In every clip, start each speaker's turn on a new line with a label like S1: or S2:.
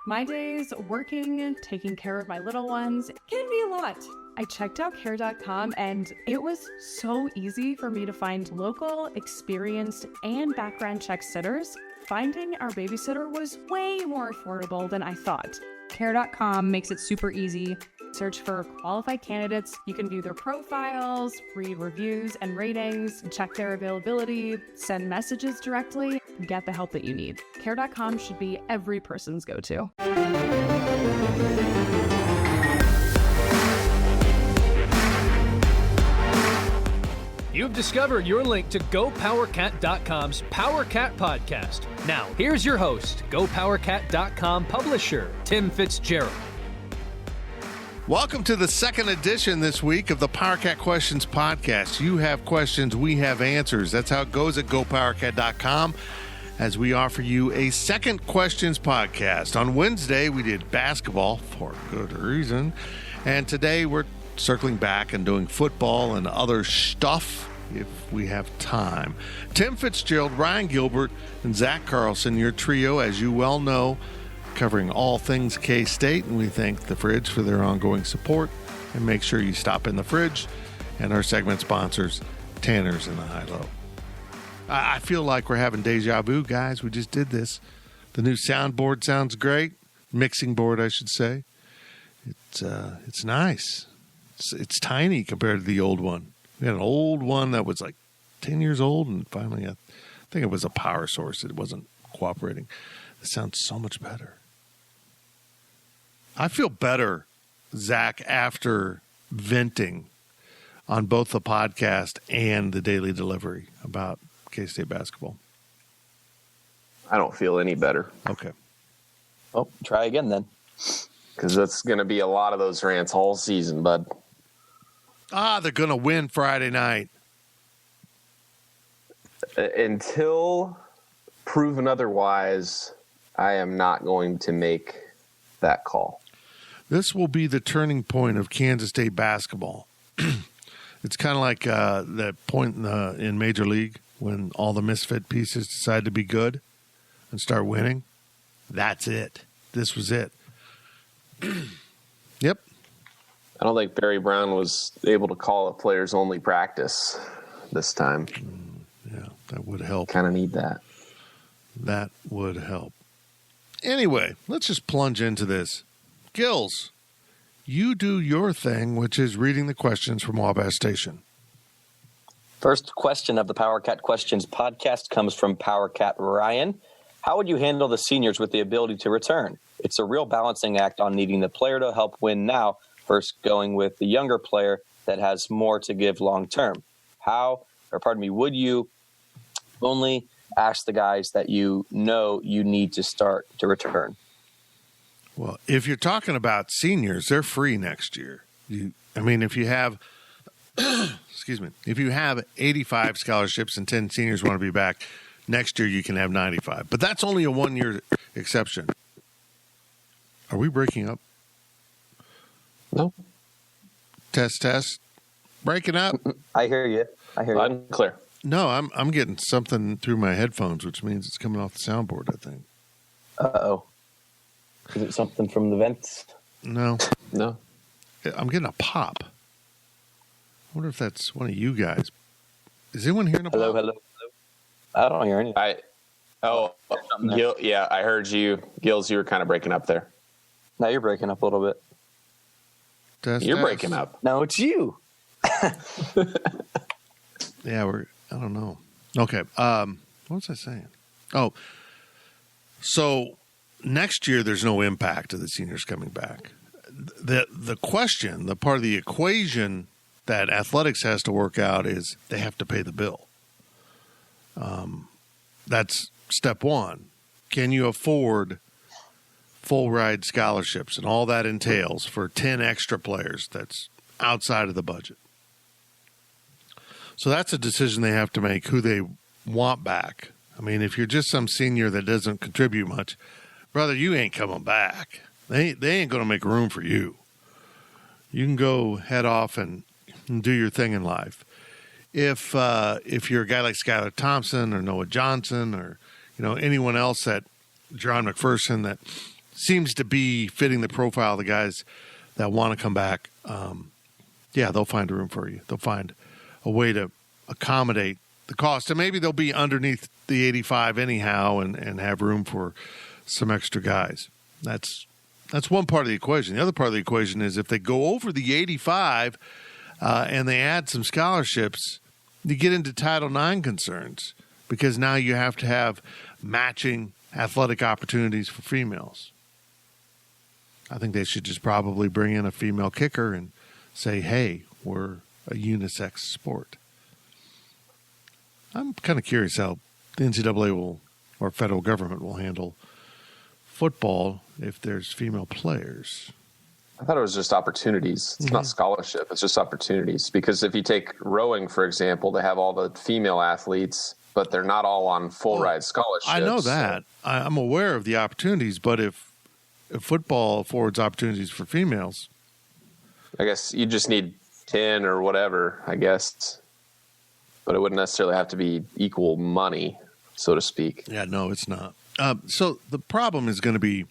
S1: My days working, taking care of my little ones can be a lot. I checked out Care.com and it was so easy for me to find local, experienced, and background check sitters. Finding our babysitter was way more affordable than I thought. Care.com makes it super easy. Search for qualified candidates. You can view their profiles, read reviews and ratings, check their availability, send messages directly, and get the help that you need. Care.com should be every person's go-to.
S2: You've discovered your link to GoPowerCat.com's PowerCat podcast. Now, here's your host, GoPowerCat.com publisher, Tim Fitzgerald.
S3: Welcome to the second edition this week of the PowerCat Questions podcast. You have questions, we have answers. That's how it goes at GoPowerCat.com as we offer you a second questions podcast. On Wednesday, we did basketball for good reason. And today we're circling back and doing football and other stuff if we have time. Tim Fitzgerald, Ryan Gilbert, and Zach Carlson, your trio, as you well know, covering all things K-State, and we thank the Fridge for their ongoing support. And make sure you stop in the Fridge and our segment sponsors, Tanner's and the High-Low. I feel like we're having deja vu, guys. We just did this. The new soundboard sounds great. Mixing board, I should say. It's nice. It's tiny compared to the old one. We had an old one that was like 10 years old, and finally I think it was a power source. It wasn't cooperating. It sounds so much better. I feel better, Zach, after venting on both the podcast and the daily delivery about K-State basketball.
S4: I don't feel any better.
S3: Okay.
S5: Oh, try again then.
S4: Because that's going to be a lot of those rants all season, bud.
S3: They're going to win Friday night.
S4: Until proven otherwise, I am not going to make that call.
S3: This will be the turning point of Kansas State basketball. It's kind of like that point in Major League when all the misfit pieces decide to be good and start winning. That's it. This was it. Yep.
S4: I don't think Barry Brown was able to call a players-only practice this time.
S3: Yeah, that would help.
S4: Kind of need that.
S3: That would help. Anyway, let's just plunge into this. Gills, you do your thing, which is reading the questions from Wabash Station.
S5: First question of the PowerCat Questions podcast comes from PowerCat Ryan. How would you handle the seniors with the ability to return? It's a real balancing act on needing the player to help win now versus going with the younger player that has more to give long term. Would you only ask the guys that you know you need to start to return?
S3: Well, if you're talking about seniors, they're free next year. If you have, if you have 85 scholarships and 10 seniors want to be back, next year you can have 95. But that's only a one-year exception. Are we breaking up?
S4: No.
S3: Test. Breaking up.
S5: I hear you.
S4: I'm clear.
S3: No, I'm getting something through my headphones, which means it's coming off the soundboard, I think.
S5: Uh-oh. Is it something from the vents?
S3: No.
S4: No.
S3: I'm getting a pop. I wonder if that's one of you guys. Is anyone hearing a pop?
S5: Hello. I don't hear anything.
S4: Yeah, I heard you. Gills, you were kind of breaking up there.
S5: Now you're breaking up a little bit.
S4: You're breaking up.
S5: No, it's you.
S3: Yeah, I don't know. Okay. What was I saying? Oh, so next year there's no impact of the seniors coming back. The question, the part of the equation that athletics has to work out is they have to pay the bill. That's step one. Can you afford full ride scholarships and all that entails for 10 extra players that's outside of the budget? So that's a decision they have to make, who they want back. I mean, if you're just some senior that doesn't contribute much, brother, you ain't coming back. They ain't going to make room for you. You can go head off and do your thing in life. If you're a guy like Skylar Thompson or Noah Johnson or anyone else that John McPherson that seems to be fitting the profile of the guys that want to come back, they'll find a room for you. They'll find a way to accommodate the cost. And maybe they'll be underneath the 85 anyhow and have room for some extra guys. That's one part of the equation. The other part of the equation is if they go over the 85 and they add some scholarships, you get into Title IX concerns because now you have to have matching athletic opportunities for females. I think they should just probably bring in a female kicker and say, hey, we're a unisex sport. I'm kind of curious how the NCAA or federal government will handle football if there's female players.
S4: I thought it was just opportunities. It's not scholarship. It's just opportunities. Because if you take rowing, for example, they have all the female athletes, but they're not all on full ride scholarships.
S3: I know that. I'm aware of the opportunities, but if football affords opportunities for females,
S4: I guess you just need 10 or whatever, I guess. But it wouldn't necessarily have to be equal money, so to speak.
S3: Yeah, no, it's not. So the problem is going to be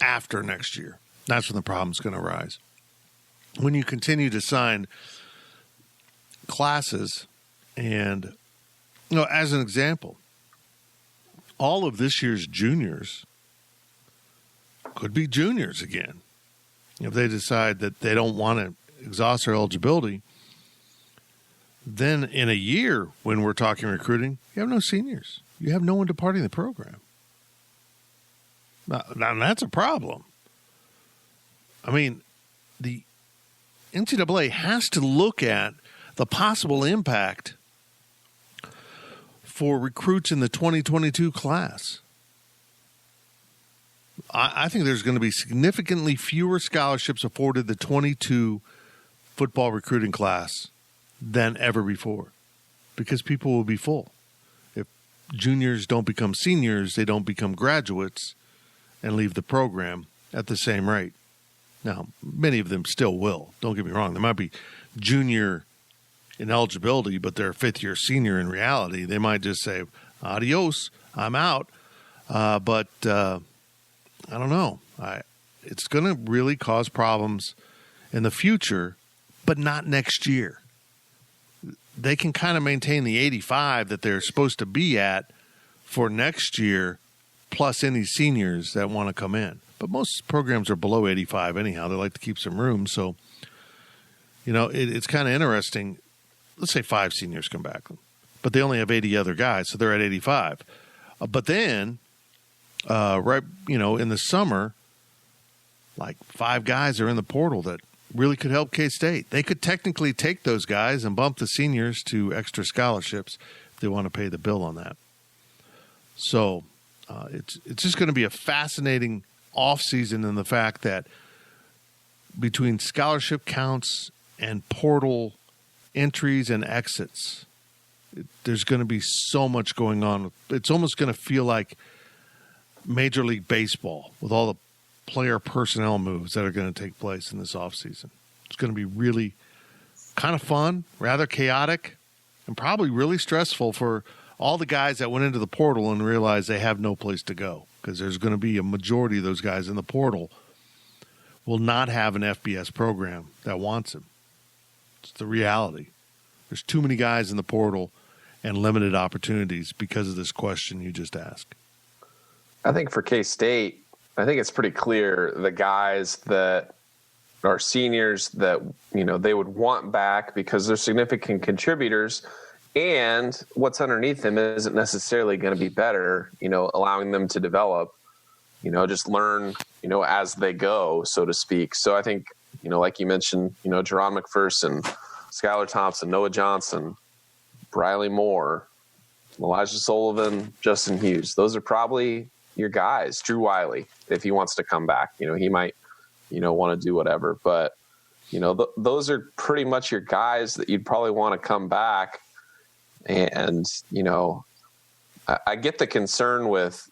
S3: after next year. That's when the problem's going to arise. When you continue to sign classes and, as an example, all of this year's juniors could be juniors again. If they decide that they don't want to exhaust their eligibility, then in a year when we're talking recruiting, you have no seniors. You have no one departing the program. Now that's a problem. I mean, the NCAA has to look at the possible impact for recruits in the 2022 class. I think there's going to be significantly fewer scholarships afforded the 22 football recruiting class than ever before because people will be full. If juniors don't become seniors, they don't become graduates and leave the program at the same rate. Now, many of them still will. Don't get me wrong. They might be junior in eligibility, but they're a fifth-year senior in reality. They might just say, adios, I'm out. But I don't know. It's going to really cause problems in the future, but not next year. They can kind of maintain the 85 that they're supposed to be at for next year, plus any seniors that want to come in. But most programs are below 85 anyhow. They like to keep some room. So, it's kind of interesting. Let's say 5 seniors come back, but they only have 80 other guys, so they're at 85. But then, in the summer, like 5 guys are in the portal that really could help K-State. They could technically take those guys and bump the seniors to extra scholarships if they want to pay the bill on that. So it's just going to be a fascinating offseason in the fact that between scholarship counts and portal entries and exits, there's going to be so much going on. It's almost going to feel like Major League Baseball with all the player personnel moves that are going to take place in this offseason. It's going to be really kind of fun, rather chaotic, and probably really stressful for all the guys that went into the portal and realized they have no place to go, because there's going to be a majority of those guys in the portal will not have an FBS program that wants them. It's the reality. There's too many guys in the portal and limited opportunities because of this question you just asked.
S4: I think for K-State, I think it's pretty clear the guys that are seniors that, they would want back because they're significant contributors, and what's underneath them isn't necessarily going to be better, allowing them to develop, just learn, as they go, so to speak. So I think, like you mentioned, Jerron McPherson, Skylar Thompson, Noah Johnson, Briley Moore, Elijah Sullivan, Justin Hughes. Those are probably your guys. Drew Wiley, if he wants to come back, he might, want to do whatever. But, those are pretty much your guys that you'd probably want to come back. And, I get the concern with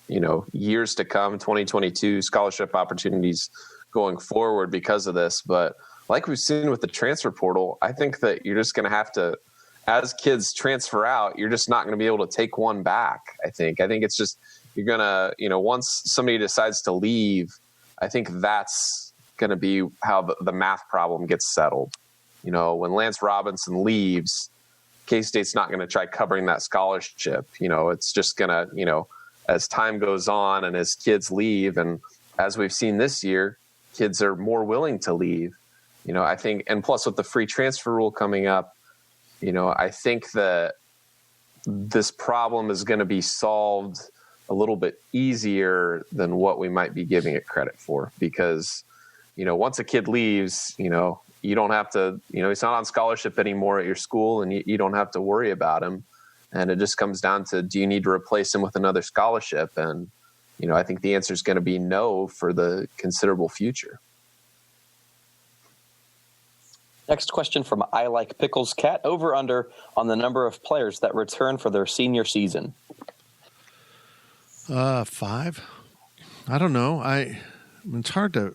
S4: years to come, 2022 scholarship opportunities going forward because of this. But like we've seen with the transfer portal, I think that you're just going to have to, as kids transfer out, you're just not going to be able to take one back. I think it's just, you're going to, once somebody decides to leave, I think that's going to be how the math problem gets settled. When Lance Robinson leaves, K-State's not going to try covering that scholarship. It's just going to, as time goes on and as kids leave, and as we've seen this year, kids are more willing to leave. I think, and plus with the free transfer rule coming up, I think that this problem is going to be solved a little bit easier than what we might be giving it credit for, because, once a kid leaves, you don't have to, he's not on scholarship anymore at your school, and you don't have to worry about him. And it just comes down to, do you need to replace him with another scholarship? And, I think the answer is going to be no for the considerable future.
S5: Next question from I Like Pickles Cat. Over under on the number of players that return for their senior season.
S3: 5. I don't know. It's hard to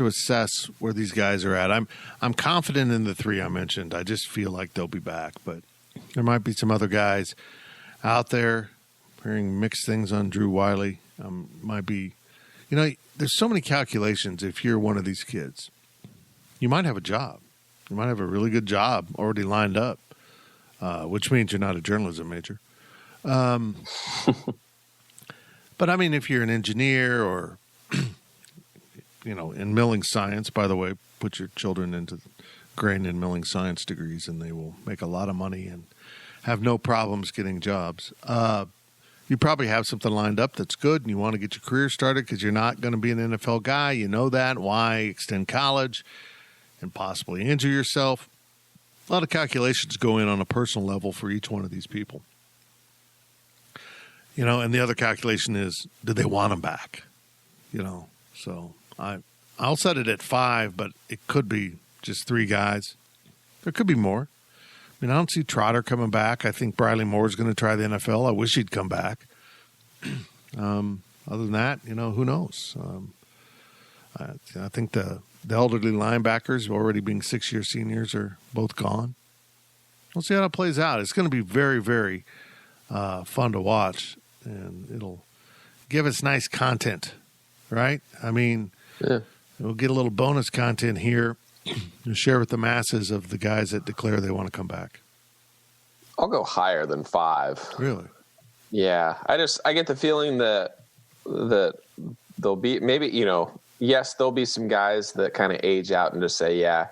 S3: assess where these guys are at. I'm confident in the 3 I mentioned. I just feel like they'll be back, but there might be some other guys out there. Hearing mixed things on Drew Wiley. Might be, there's so many calculations. If you're one of these kids, you might have a job. You might have a really good job already lined up, which means you're not a journalism major. But I mean, if you're an engineer or, in milling science, by the way, put your children into grain and milling science degrees and they will make a lot of money and have no problems getting jobs. You probably have something lined up that's good and you want to get your career started because you're not going to be an NFL guy. You know that. Why extend college and possibly injure yourself? A lot of calculations go in on a personal level for each one of these people. And the other calculation is, do they want them back? So I'll set it at 5, but it could be just 3 guys. There could be more. I don't see Trotter coming back. I think Briley Moore is going to try the NFL. I wish he'd come back. Other than that, who knows? I think the elderly linebackers, already being 6-year seniors, are both gone. We'll see how it plays out. It's going to be very, very fun to watch, and it'll give us nice content, right? We'll get a little bonus content here. Share with the masses of the guys that declare they want to come back.
S4: I'll go higher than 5.
S3: Really?
S4: Yeah. I get the feeling that there'll be maybe, yes, there'll be some guys that kind of age out and just say, yeah,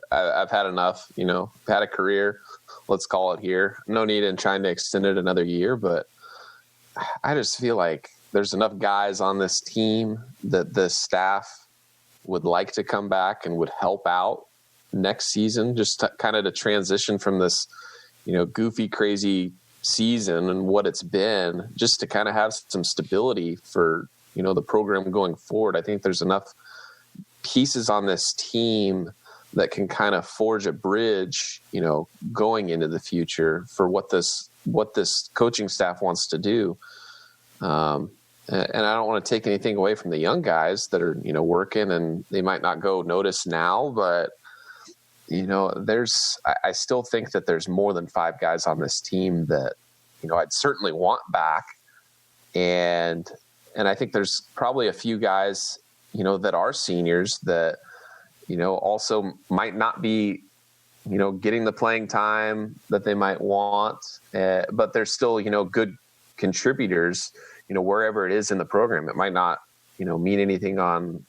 S4: I've had enough, I've had a career. Let's call it here. No need in trying to extend it another year, but I just feel like there's enough guys on this team that the staff would like to come back and would help out next season, just to kind of to transition from this, goofy, crazy season and what it's been, just to kind of have some stability for, the program going forward. I think there's enough pieces on this team that can kind of forge a bridge, going into the future for what this coaching staff wants to do. And I don't want to take anything away from the young guys that are, working, and they might not go notice now, but, I still think that there's more than 5 guys on this team that, I'd certainly want back. And I think there's probably a few guys, that are seniors that, also might not be, getting the playing time that they might want, but they're still, good contributors, wherever it is in the program. It might not, mean anything on,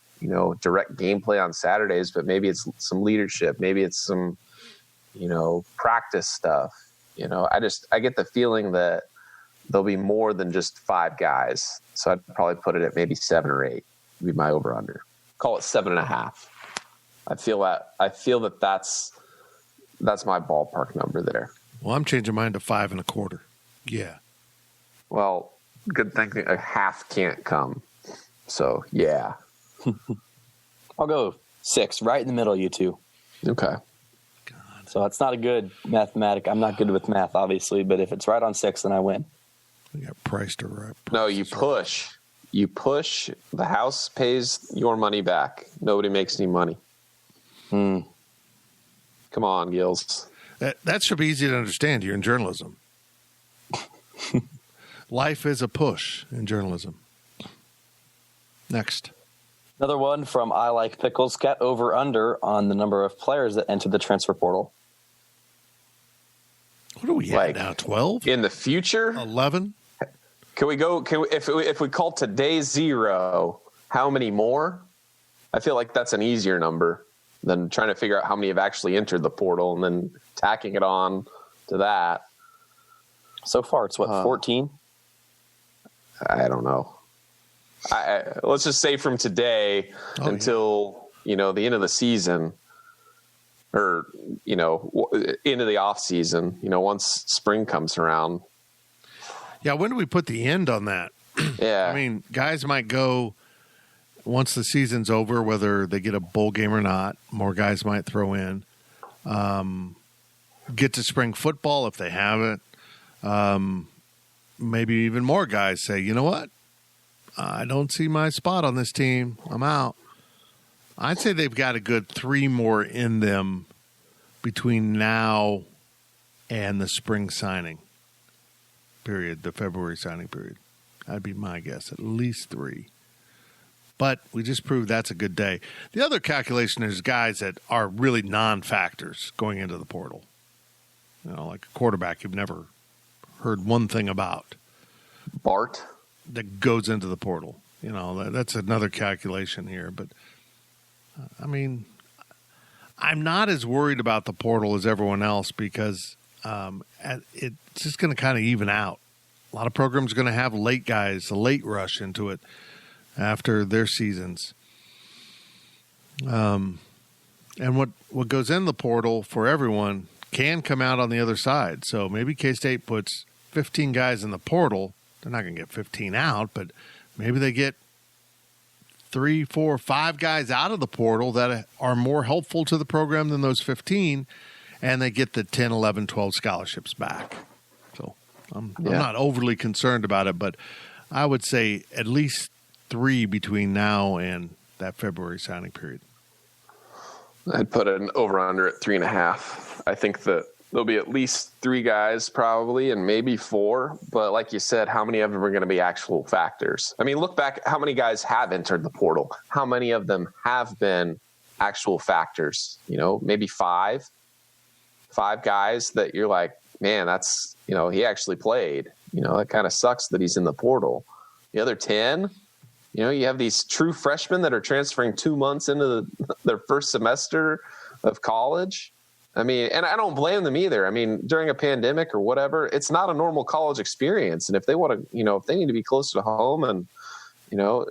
S4: direct gameplay on Saturdays, but maybe it's some leadership. Maybe it's some, practice stuff. I get the feeling that there'll be more than just 5 guys. So I'd probably put it at maybe 7 or 8 would be my over under. Call it 7.5. I feel that that's my ballpark number there.
S3: Well, I'm changing mine to 5.25. Yeah.
S4: Well, good thing a half can't come. So, yeah.
S5: I'll go 6, right in the middle, you two.
S4: Okay.
S5: God. So it's not a good mathematic. I'm not good with math, obviously, but if it's right on 6, then I win.
S3: We got priced right.
S4: No, you push. You push. The house pays your money back. Nobody makes any money. Come on, Gills.
S3: That should be easy to understand. You're in journalism. life is a push in journalism. Next.
S5: Another one from I Like Pickles. Get over under on the number of players that enter the transfer portal.
S3: What are we at now? 12?
S4: In the future?
S3: 11?
S4: Can we if we call today 0, how many more? I feel like that's an easier number than trying to figure out how many have actually entered the portal and then tacking it on to that.
S5: So far, it's 14?
S4: I don't know. Let's just say from today until the end of the season, or into the off season. Once spring comes around.
S3: Yeah, when do we put the end on that?
S4: Yeah,
S3: I mean, guys might go once the season's over, whether they get a bowl game or not. More guys might throw in. Get to spring football if they haven't. Maybe even more guys say, you know what? I don't see my spot on this team. I'm out. I'd say they've got a good 3 more in them between now and the spring signing period, the February signing period. That'd be my guess, at least 3. But we just proved that's a good day. The other calculation is guys that are really non-factors going into the portal. Like a quarterback you've never heard one thing about.
S4: Bart.
S3: That goes into the portal. That's another calculation here. But, I mean, I'm not as worried about the portal as everyone else because it's just going to kind of even out. A lot of programs are going to have late guys, a late rush into it after their seasons. And what goes in the portal for everyone can come out on the other side. So maybe K-State puts 15 guys in the portal. They're not going to get 15 out, but maybe they get 3, 4, 5 guys out of the portal that are more helpful to the program than those 15, and they get the 10, 11, 12 scholarships back. So I'm not overly concerned about it, but I would say at least 3 between now and that February signing period.
S4: I'd put an over-under at 3.5. I think that there'll be at least 3 guys probably, and maybe 4. But like you said, how many of them are going to be actual factors? I mean, look back, how many guys have entered the portal? How many of them have been actual factors? Maybe 5 guys that you're like, man, that's, he actually played. It kind of sucks that he's in the portal. The other 10, you have these true freshmen that are transferring 2 months into their first semester of college. I mean, and I don't blame them either. I mean, during a pandemic or whatever, it's not a normal college experience. And if they want to, if they need to be close to home and, do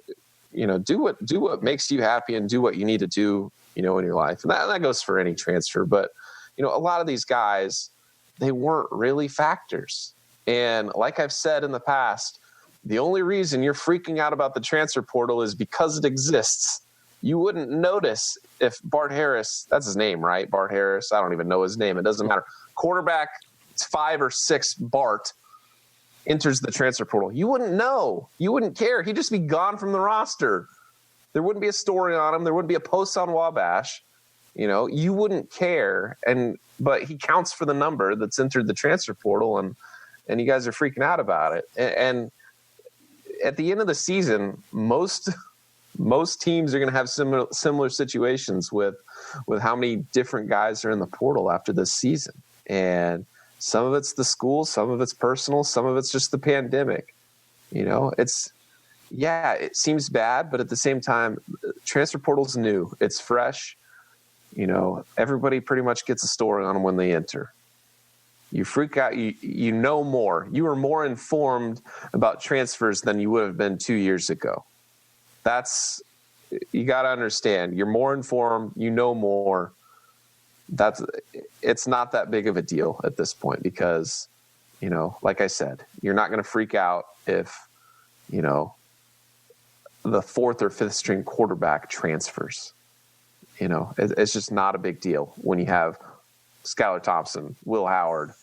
S4: what makes you happy and do what you need to do, in your life. And that goes for any transfer. But, a lot of these guys, they weren't really factors. And like I've said in the past, the only reason you're freaking out about the transfer portal is because it exists. You wouldn't notice if Bart Harris, that's his name, right? Bart Harris. I don't even know his name. It doesn't matter. Quarterback 5 or 6 Bart enters the transfer portal. You wouldn't know. You wouldn't care. He'd just be gone from the roster. There wouldn't be a story on him. There wouldn't be a post on Wabash. You wouldn't care. But he counts for the number that's entered the transfer portal, and you guys are freaking out about it. And at the end of the season, most teams are going to have similar situations with how many different guys are in the portal after this season. And some of it's the school, some of it's personal, some of it's just the pandemic. It seems bad, but at the same time, transfer portal's new. It's fresh. Everybody pretty much gets a story on them when they enter. You freak out. You know more. You are more informed about transfers than you would have been 2 years ago. You got to understand. You're more informed. You know more. It's not that big of a deal at this point because, like I said, you're not going to freak out if, the 4th or 5th string quarterback transfers. It's just not a big deal when you have Skylar Thompson, Will Howard,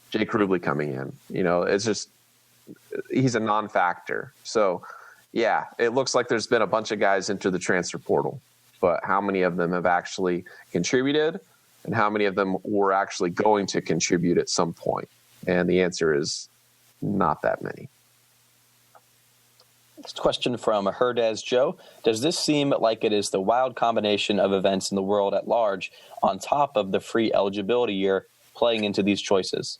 S4: Jake Rubley coming in. It's just he's a non-factor. So, yeah, it looks like there's been a bunch of guys enter the transfer portal, but how many of them have actually contributed and how many of them were actually going to contribute at some point? And the answer is not that many.
S5: Next question from Herdez Joe. Does this seem like it is the wild combination of events in the world at large on top of the free eligibility year playing into these choices?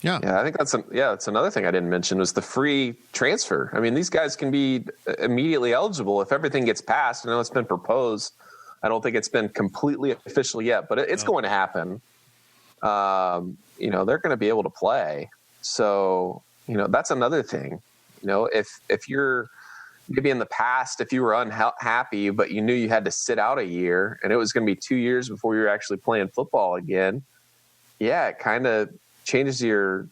S4: Yeah, I think that's another thing I didn't mention was the free transfer. I mean, these guys can be immediately eligible if everything gets passed. I know it's been proposed. I don't think it's been completely official yet, but it's going to happen. They're going to be able to play. So, that's another thing. If you're maybe in the past, if you were unhappy, but you knew you had to sit out a year and it was going to be 2 years before you were actually playing football again, it kind of changes your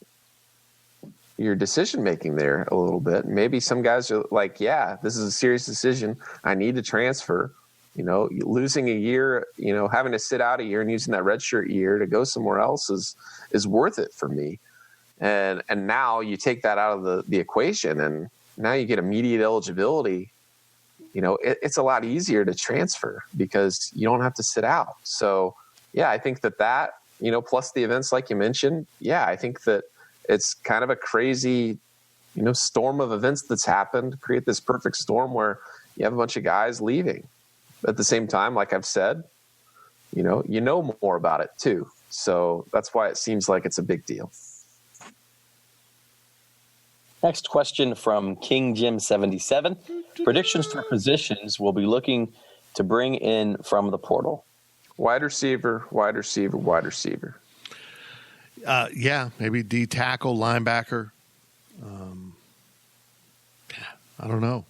S4: decision making there a little bit. Maybe some guys are like, this is a serious decision. I need to transfer. Losing a year, having to sit out a year and using that redshirt year to go somewhere else is worth it for me. And now you take that out of the equation, and now you get immediate eligibility. It's a lot easier to transfer because you don't have to sit out. So, I think that plus the events like you mentioned, I think that it's kind of a crazy, storm of events that's happened to create this perfect storm where you have a bunch of guys leaving. At the same time, like I've said, you know more about it too. So that's why it seems like it's a big deal.
S5: Next question from King Jim 77. Predictions for positions we'll be looking to bring in from the portal.
S4: Wide receiver, wide receiver, wide receiver.
S3: Maybe D tackle, linebacker. I don't know.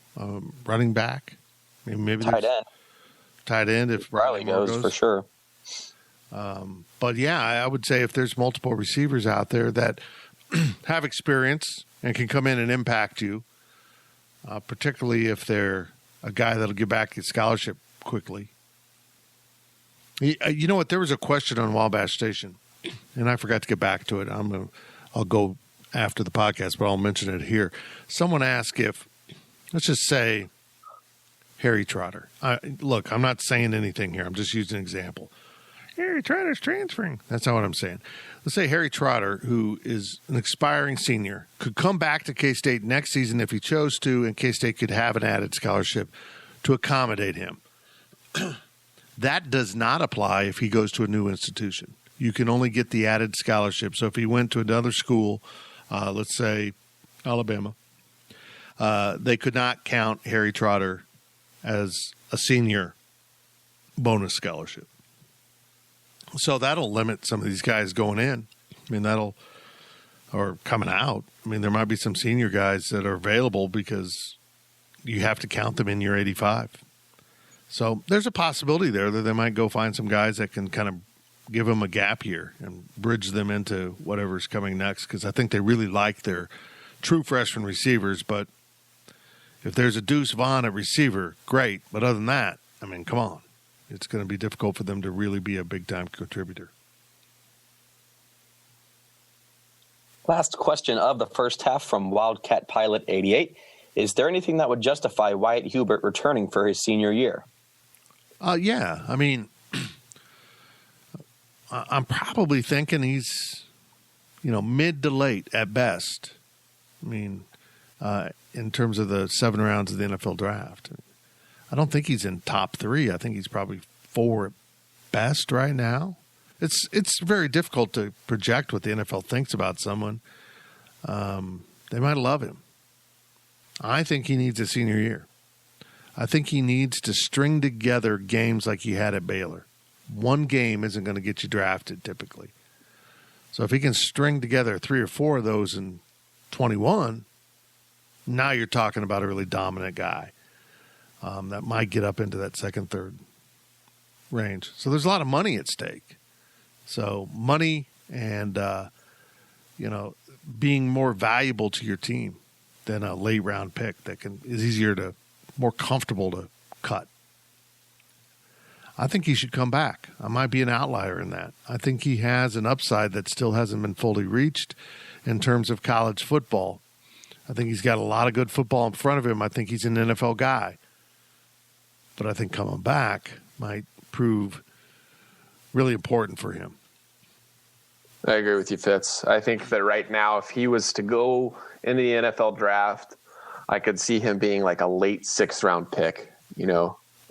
S3: Running back. Maybe
S5: tight end.
S3: Tight end if
S5: Riley goes for sure.
S3: But I would say if there's multiple receivers out there that have experience and can come in and impact you, particularly if they're a guy that'll get back his scholarship quickly. You know what? There was a question on Wabash Station, and I forgot to get back to it. I'll go after the podcast, but I'll mention it here. Someone asked if, let's just say, Harry Trotter. Look, I'm not saying anything here. I'm just using an example. Harry Trotter's transferring. That's not what I'm saying. Let's say Harry Trotter, who is an expiring senior, could come back to K-State next season if he chose to, and K-State could have an added scholarship to accommodate him. That does not apply if he goes to a new institution. You can only get the added scholarship. So if he went to another school, let's say Alabama, they could not count Harry Trotter as a senior bonus scholarship. So that'll limit some of these guys going in. Or coming out. There might be some senior guys that are available because you have to count them in your 85. So there's a possibility there that they might go find some guys that can kind of give them a gap year and bridge them into whatever's coming next, because I think they really like their true freshman receivers. But if there's a Deuce Vaughn at receiver, great. But other than that, come on. It's going to be difficult for them to really be a big-time contributor.
S5: Last question of the first half from Wildcat Pilot 88. Is there anything that would justify Wyatt Hubert returning for his senior year?
S3: I'm probably thinking he's, mid to late at best. In terms of the 7 rounds of the NFL draft. I don't think he's in top 3. I think he's probably 4 at best right now. It's very difficult to project what the NFL thinks about someone. They might love him. I think he needs a senior year. I think he needs to string together games like he had at Baylor. One game isn't going to get you drafted typically. So if he can string together 3 or 4 of those in 21, now you're talking about a really dominant guy that might get up into that second, third range. So there's a lot of money at stake. So money and, being more valuable to your team than a late round pick that is more comfortable to cut. I think he should come back. I might be an outlier in that. I think he has an upside that still hasn't been fully reached in terms of college football. I think he's got a lot of good football in front of him. I think he's an NFL guy. But I think coming back might prove really important for him.
S4: I agree with you, Fitz. I think that right now, if he was to go into the NFL draft, I could see him being like a late 6th round pick.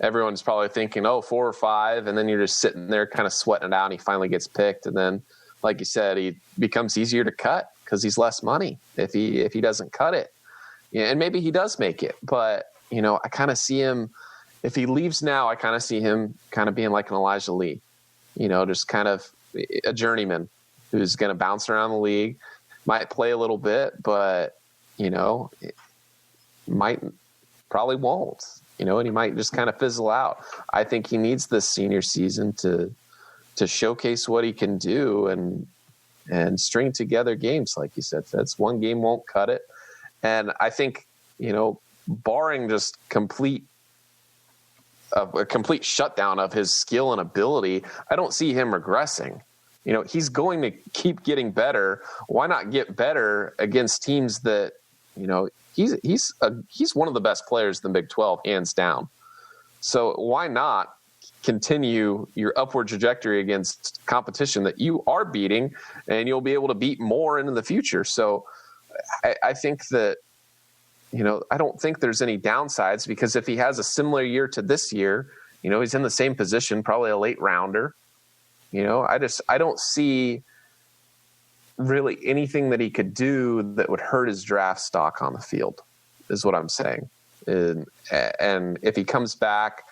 S4: Everyone's probably thinking, 4 or 5, and then you're just sitting there kind of sweating it out, and he finally gets picked. And then, like you said, he becomes easier to cut because he's less money if he doesn't cut it. And maybe he does make it, but I kind of see him, if he leaves now, I kind of see him kind of being like an Elijah Lee, just kind of a journeyman who's going to bounce around the league, might play a little bit, but probably won't. And he might just kind of fizzle out. I think he needs this senior season to showcase what he can do and string together games, like you said. That's one game won't cut it. And I think, barring just a complete shutdown of his skill and ability, I don't see him regressing. He's going to keep getting better. Why not get better against teams that, he's one of the best players in the Big 12, hands down. So why not continue your upward trajectory against competition that you are beating, and you'll be able to beat more into the future. So I think that, I don't think there's any downsides, because if he has a similar year to this year, he's in the same position, probably a late rounder. I don't see really anything that he could do that would hurt his draft stock on the field, is what I'm saying. And if he comes back,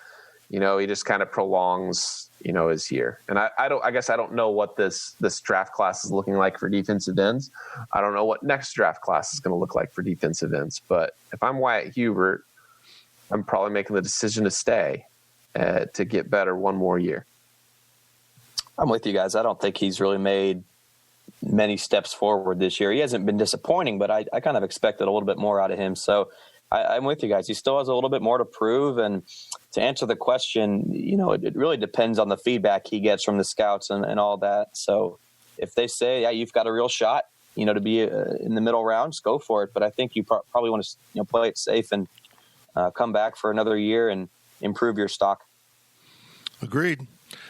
S4: he just kind of prolongs, his year. And I guess I don't know what this draft class is looking like for defensive ends. I don't know what next draft class is going to look like for defensive ends. But if I'm Wyatt Hubert, I'm probably making the decision to stay to get better one more year.
S5: I'm with you guys. I don't think he's really made many steps forward this year. He hasn't been disappointing, but I kind of expected a little bit more out of him. So I'm with you guys. He still has a little bit more to prove. And to answer the question, it really depends on the feedback he gets from the scouts and all that. So if they say, yeah, you've got a real shot, to be in the middle rounds, go for it. But I think you probably want to play it safe and come back for another year and improve your stock.
S3: Agreed.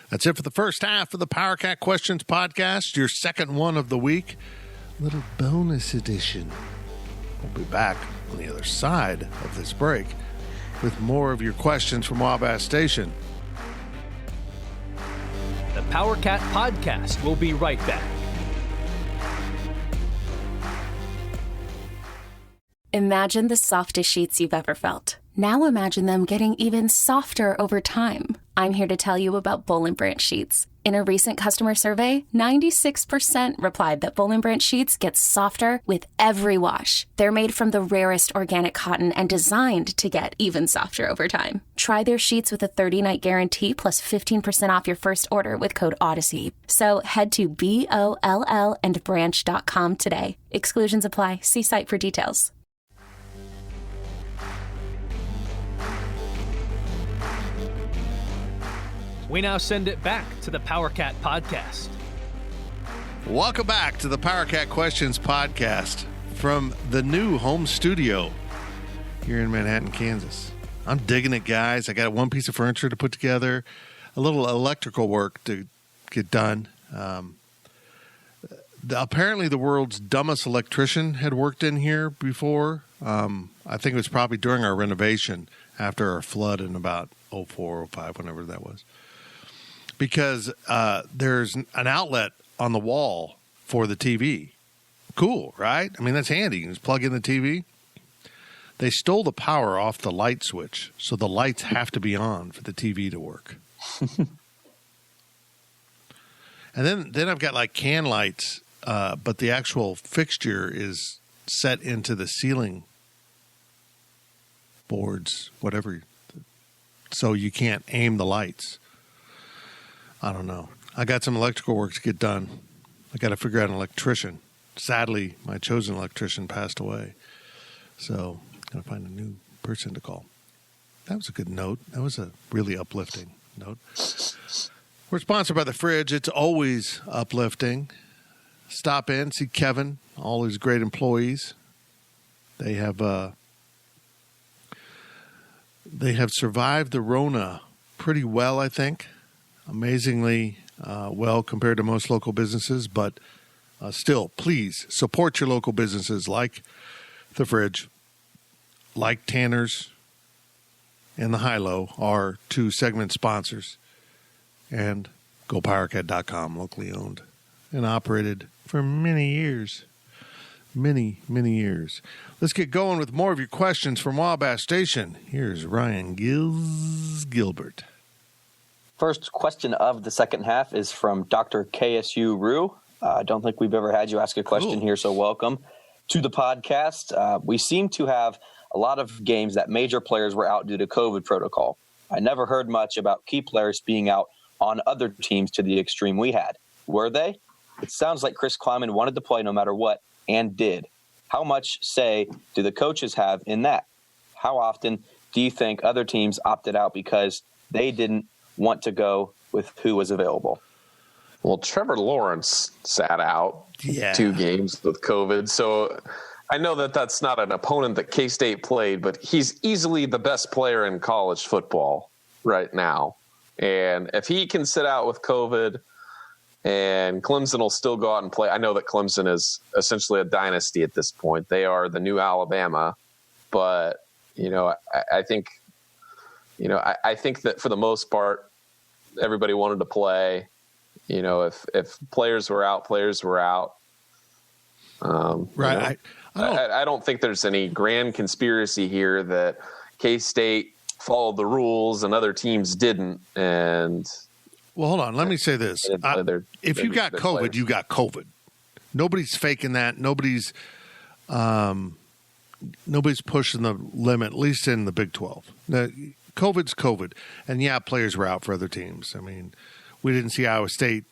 S3: That's it for the first half of the PowerCat Questions podcast, your second one of the week. Little bonus edition. We'll be back on the other side of this break with more of your questions from Wabash Station.
S2: The PowerCat podcast will be right back.
S6: Imagine the softest sheets you've ever felt. Now imagine them getting even softer over time. I'm here to tell you about Boll & Branch sheets. In a recent customer survey, 96% replied that Boll & Branch sheets get softer with every wash. They're made from the rarest organic cotton and designed to get even softer over time. Try their sheets with a 30-night guarantee plus 15% off your first order with code Odyssey. So head to BOLL&branch.com today. Exclusions apply. See site for details.
S2: We now send it back to the PowerCat podcast.
S3: Welcome back to the PowerCat Questions podcast from the new home studio here in Manhattan, Kansas. I'm digging it, guys. I got one piece of furniture to put together, a little electrical work to get done. Apparently the world's dumbest electrician had worked in here before. I think it was probably during our renovation after our flood in about 04, 05, whenever that was. Because there's an outlet on the wall for the TV. Cool, right? I mean, that's handy. You can just plug in the TV. They stole the power off the light switch, so the lights have to be on for the TV to work. And then I've got like can lights, but the actual fixture is set into the ceiling boards, whatever. So you can't aim the lights. I don't know. I got some electrical work to get done. I got to figure out an electrician. Sadly, my chosen electrician passed away. So got to find a new person to call. That was a good note. That was a really uplifting note. We're sponsored by The Fridge. It's always uplifting. Stop in, see Kevin, all his great employees. They have survived the Rona pretty well, I think. Amazingly well compared to most local businesses, but still, please support your local businesses like The Fridge, like Tanner's and the High-Low, are 2 segment sponsors. And GoPowerCat.com, locally owned and operated for many years. Many, many years. Let's get going with more of your questions from Wabash Station. Here's Ryan Gilbert.
S5: First question of the second half is from Dr. KSU Rue. I don't think we've ever had you ask a question here, so welcome to the podcast. We seem to have a lot of games that major players were out due to COVID protocol. I never heard much about key players being out on other teams to the extreme we had. Were they? It sounds like Chris Kleiman wanted to play no matter what, and did. How much say do the coaches have in that? How often do you think other teams opted out because they didn't want to go with who was available?
S4: Well, Trevor Lawrence sat out 2 games with COVID, so I know that that's not an opponent that K-State played, but he's easily the best player in college football right now. And if he can sit out with COVID and Clemson will still go out and play, I know that Clemson is essentially a dynasty at this point. They are the new Alabama. But, I think that for the most part, everybody wanted to play. If players were out, players were out.
S3: Right.
S4: I don't think there's any grand conspiracy here that K-State followed the rules and other teams didn't. And
S3: well, hold on. Let me say this: if you got COVID, players. You got COVID. Nobody's faking that. Nobody's pushing the limit. At least in the Big 12. Now, COVID's COVID, and players were out for other teams. I mean, we didn't see Iowa State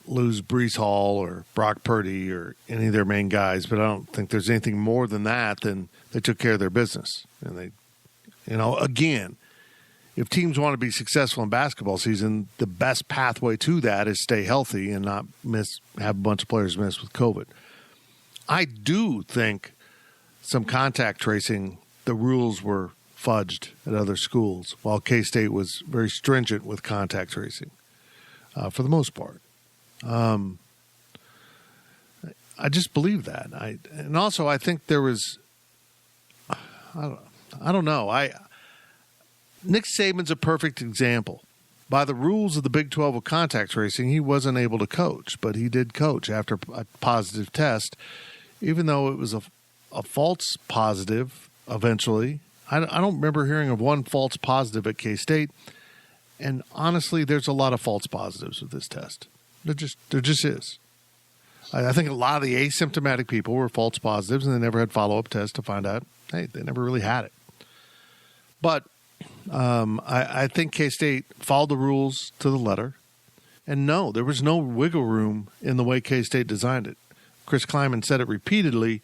S3: lose Breece Hall or Brock Purdy or any of their main guys, but I don't think there's anything more than that. Than they took care of their business, and they, again, if teams want to be successful in basketball season, the best pathway to that is stay healthy and not have a bunch of players miss with COVID. I do think some contact tracing, the rules were fudged at other schools, while K-State was very stringent with contact tracing for the most part. I just believe that. And also I think there was, I don't know. Nick Saban's a perfect example. By the rules of the Big 12 of contact tracing, he wasn't able to coach, but he did coach after a positive test, even though it was a false positive eventually. I don't remember hearing of one false positive at K-State. And honestly, there's a lot of false positives with this test. There just is. I think a lot of the asymptomatic people were false positives, and they never had follow-up tests to find out, hey, they never really had it. But I think K-State followed the rules to the letter. And no, there was no wiggle room in the way K-State designed it. Chris Kleiman said it repeatedly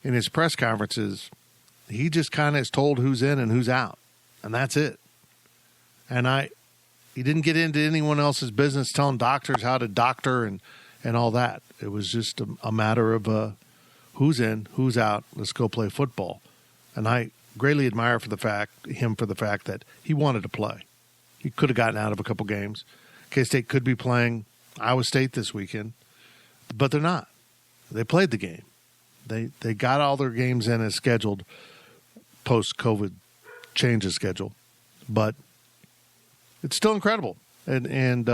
S3: in his press conferences. He just kind of is told who's in and who's out, and that's it. And he didn't get into anyone else's business telling doctors how to doctor and all that. It was just a matter of who's in, who's out. Let's go play football. And I greatly admire him for the fact that he wanted to play. He could have gotten out of a couple games. K-State could be playing Iowa State this weekend, but they're not. They played the game. They got all their games in as scheduled post-COVID change of schedule. But it's still incredible. And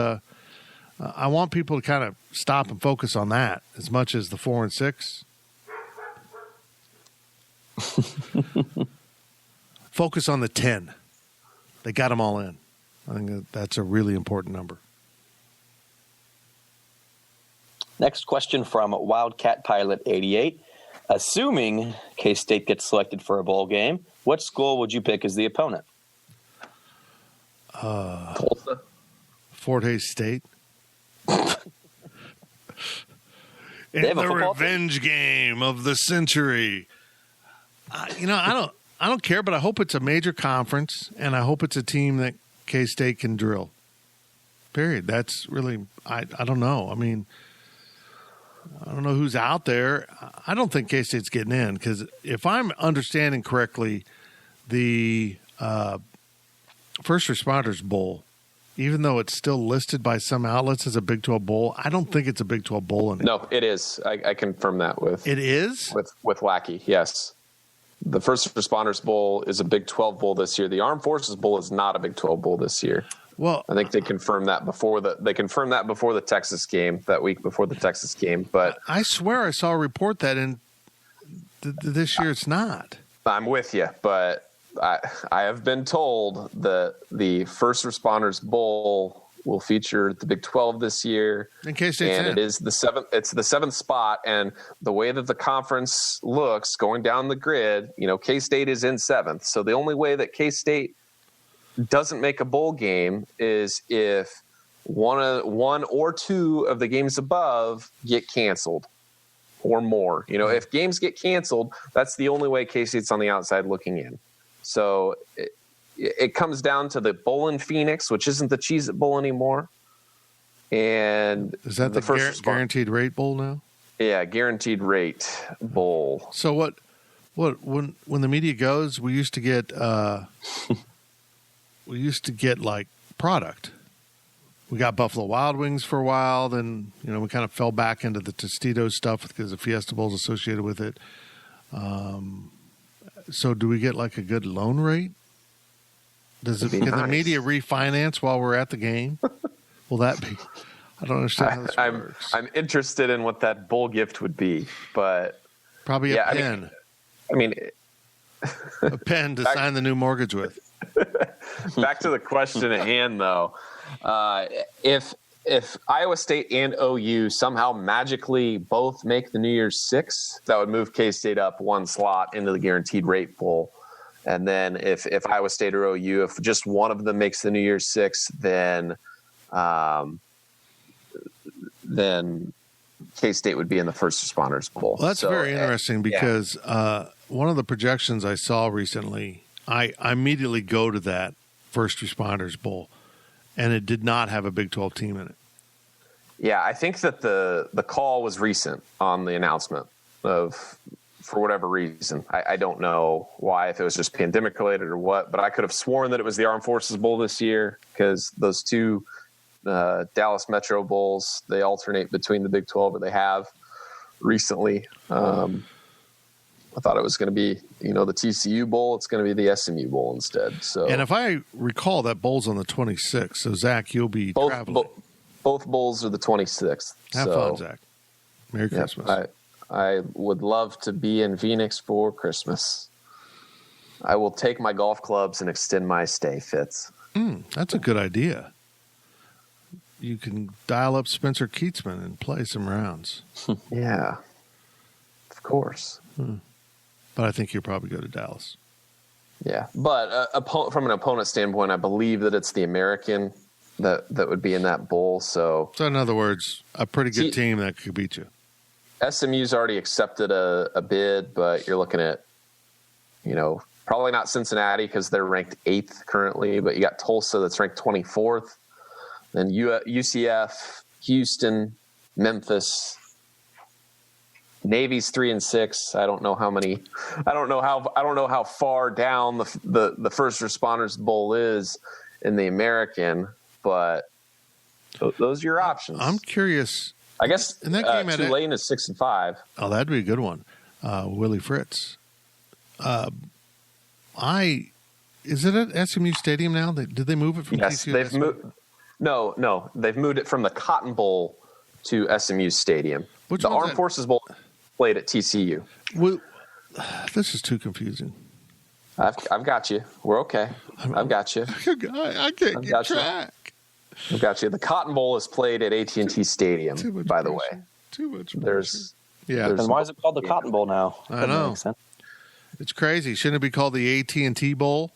S3: I want people to kind of stop and focus on that as much as the 4 and 6. Focus on the 10. They got them all in. I think that's a really important number.
S5: Next question from Wildcat Pilot 88. Assuming K-State gets selected for a bowl game, what school would you pick as the opponent?
S4: Tulsa.
S3: Fort Hays State. In the revenge game of the century. I don't care, but I hope it's a major conference, and I hope it's a team that K-State can drill. Period. That's really, I don't know. I mean, I don't know who's out there. I don't think K-State's getting in, because if I'm understanding correctly, the First Responders Bowl, even though it's still listed by some outlets as a Big 12 bowl, I don't think it's a Big 12 bowl anymore.
S4: No, it is. I confirm that with
S3: it is
S4: with Lackey. Yes. The First Responders Bowl is a Big 12 bowl this year. The Armed Forces Bowl is not a Big 12 bowl this year.
S3: Well,
S4: I think they confirmed that before the Texas game, that week before the Texas game. But
S3: I swear I saw a report that in this year it's not.
S4: I'm with you, but I have been told that the First Responders Bowl will feature the Big 12 this year.
S3: In K-State's
S4: and
S3: in.
S4: it is the seventh. It's the seventh spot, and the way that the conference looks going down the grid, K-State is in seventh. So the only way that K-State doesn't make a bowl game is if one or two of the games above get canceled or more. If games get canceled, that's the only way K-State's on the outside looking in. So it comes down to the bowl in Phoenix, which isn't the Cheez-It Bowl anymore. And
S3: is that the guaranteed rate bowl now?
S4: Yeah, guaranteed rate bowl.
S3: So what when the media goes, we used to get like product. We got Buffalo Wild Wings for a while, then we kind of fell back into the Tostitos stuff because the Fiesta Bowl is associated with it. So do we get like a good loan rate? Can the media refinance while we're at the game? Will that be? I don't understand how this works.
S4: I'm interested in what that bowl gift would be, but
S3: probably a pen. A pen to sign the new mortgage with.
S4: Back to the question at hand, though. If Iowa State and OU somehow magically both make the New Year's Six, that would move K-State up one slot into the guaranteed rate bowl. And then if Iowa State or OU, if just one of them makes the New Year's Six, then K-State would be in the First Responders Bowl.
S3: Well, that's very interesting because one of the projections I saw recently, I immediately go to that First Responders Bowl, and it did not have a Big 12 team in it.
S4: Yeah, I think that the call was recent on the announcement for whatever reason. I don't know why, if it was just pandemic related or what, but I could have sworn that it was the Armed Forces Bowl this year because those two Dallas Metro Bowls, they alternate between the Big 12, or they have recently. I thought it was going to be, the TCU Bowl. It's going to be the SMU Bowl instead. So,
S3: and if I recall, that bowl's on the 26th. So, Zach, you'll be traveling.
S4: Both bowls are the 26th.
S3: Have fun, Zach. Merry Christmas.
S4: I would love to be in Phoenix for Christmas. I will take my golf clubs and extend my stay, Fitz.
S3: That's a good idea. You can dial up Spencer Keatsman and play some rounds.
S4: Yeah, of course.
S3: But I think you'll probably go to Dallas.
S4: Yeah, but from an opponent standpoint, I believe that it's the American that would be in that bowl. So
S3: in other words, a pretty good team that could beat you.
S4: SMU's already accepted a bid, but you're looking at, probably not Cincinnati because they're ranked 8th currently, but you got Tulsa that's ranked 24th. Then UCF, Houston, Memphis, Navy's 3-6. I don't know how far down the First Responders Bowl is in the American, but those are your options.
S3: I'm curious.
S4: I guess
S3: in that game
S4: Tulane is 6-5.
S3: Oh, that'd be a good one. Willie Fritz. Is it at SMU Stadium now? Did they move it from TCU?
S4: They've moved. No, they've moved it from the Cotton Bowl to SMU Stadium. The Armed Forces Bowl played at TCU.
S3: Well, this is too confusing.
S4: I've got you. We're okay. I've got you.
S3: I can't get track.
S4: I've got you. The Cotton Bowl is played at AT&T Stadium, by the way.
S3: Too much.
S5: And why is it called the Cotton Bowl now?
S3: I know. It's crazy. Shouldn't it be called the AT&T Bowl?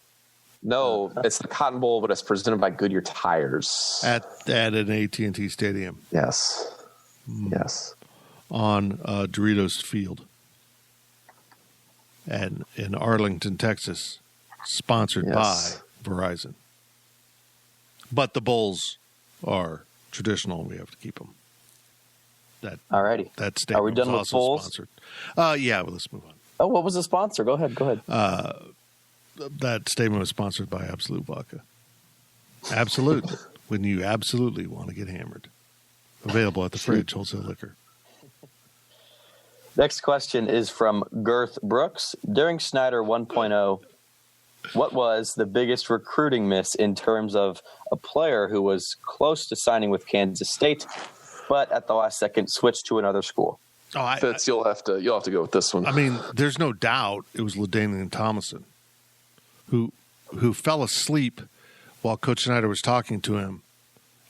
S4: No, it's the Cotton Bowl, but it's presented by Goodyear Tires
S3: at an AT&T Stadium.
S4: Yes. Yes.
S3: On Doritos Field, and in Arlington, Texas, sponsored by Verizon. But the bowls are traditional, and we have to keep them.
S5: Alrighty.
S3: That statement
S5: Are we done
S3: was
S5: with
S3: also
S5: bowls?
S3: sponsored. Yeah, well, let's move on.
S5: Oh, what was the sponsor? Go ahead.
S3: That statement was sponsored by Absolute Vodka. Absolute, when you absolutely want to get hammered. Available at the fridge, wholesale liquor.
S5: Next question is from Girth Brooks. During Snyder 1.0, what was the biggest recruiting miss in terms of a player who was close to signing with Kansas State, but at the last second switched to another school?
S4: Fitz, you'll have to go with this one.
S3: I mean, there's no doubt it was LaDainian Tomlinson who fell asleep while Coach Snyder was talking to him,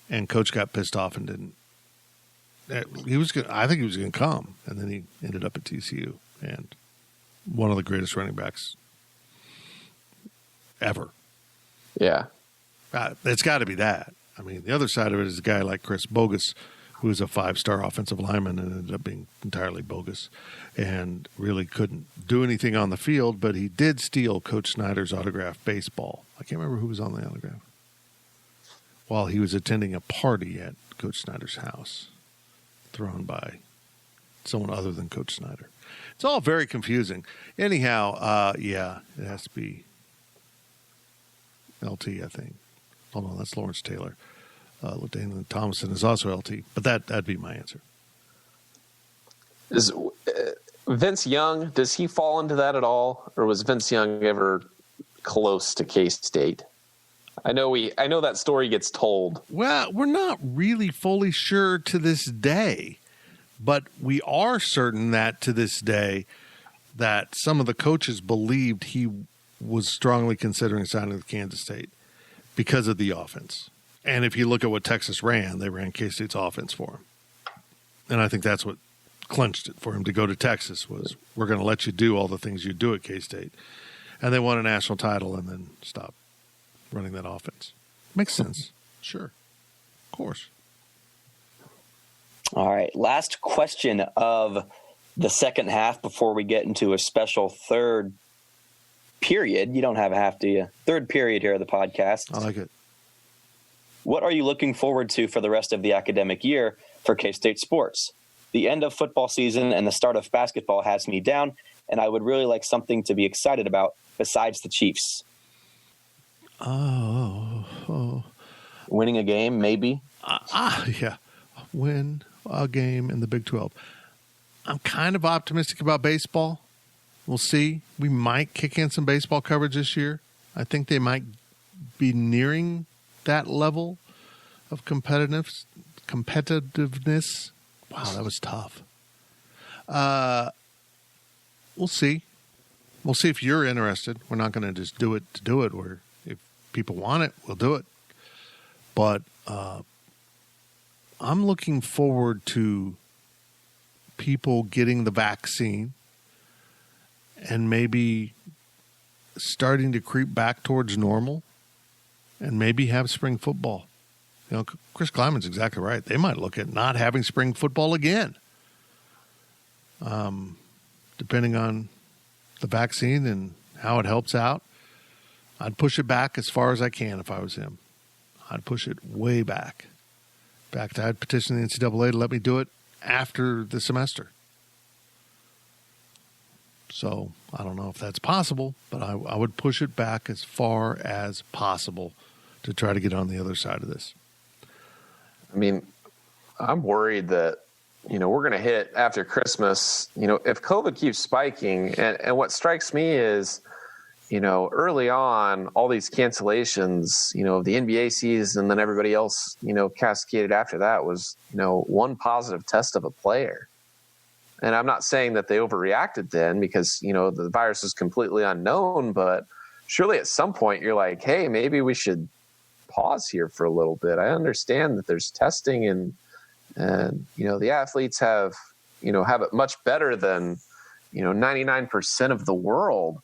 S3: and Coach got pissed off and didn't. I think he was going to come, and then he ended up at TCU, and one of the greatest running backs ever.
S4: Yeah.
S3: It's got to be that. I mean, the other side of it is a guy like Chris Bogus, who was a 5-star offensive lineman and ended up being entirely bogus and really couldn't do anything on the field, but he did steal Coach Snyder's autographed baseball. I can't remember who was on the autograph. While he was attending a party at Coach Snyder's house, thrown by someone other than Coach Snyder. It's all very confusing. Anyhow, it has to be LT, I think. Hold on, that's Lawrence Taylor. LaDainian Tomlinson is also LT, but that'd be my answer.
S4: Is Vince Young, does he fall into that at all? Or was Vince Young ever close to K-State? I know that story gets told.
S3: Well, we're not really fully sure to this day, but we are certain that to this day that some of the coaches believed he was strongly considering signing with Kansas State because of the offense. And if you look at what Texas ran, they ran K-State's offense for him. And I think that's what clinched it for him to go to Texas was, we're going to let you do all the things you do at K-State. And they won a national title and then stopped running that offense. Makes sense. Sure. Of course.
S5: All right. Last question of the second half before we get into a special third period. You don't have a half, do you? Third period here of the podcast.
S3: I like it.
S5: What are you looking forward to for the rest of the academic year for K-State sports? The end of football season and the start of basketball has me down, and I would really like something to be excited about besides the Chiefs.
S3: Oh.
S5: Winning a game, maybe?
S3: Yeah. Win a game in the Big 12. I'm kind of optimistic about baseball. We'll see. We might kick in some baseball coverage this year. I think they might be nearing that level of competitiveness. Wow, that was tough. We'll see. We'll see if you're interested. We're not going to just do it to do it. Or if people want it, we'll do it. But I'm looking forward to people getting the vaccine and maybe starting to creep back towards normal and maybe have spring football. You know, Chris Kleiman's exactly right. They might look at not having spring football again, depending on the vaccine and how it helps out. I'd push it back as far as I can if I was him. I'd push it way back. In fact, I'd petition the NCAA to let me do it after the semester. So I don't know if that's possible, but I would push it back as far as possible to try to get on the other side of this.
S4: I mean, I'm worried that, we're going to hit after Christmas, if COVID keeps spiking. And what strikes me is, early on, all these cancellations, the NBA season, and then everybody else, cascaded after that was, one positive test of a player. And I'm not saying that they overreacted then because, the virus is completely unknown, but surely at some point you're like, hey, maybe we should pause here for a little bit. I understand that there's testing and the athletes have it much better than, 99% of the world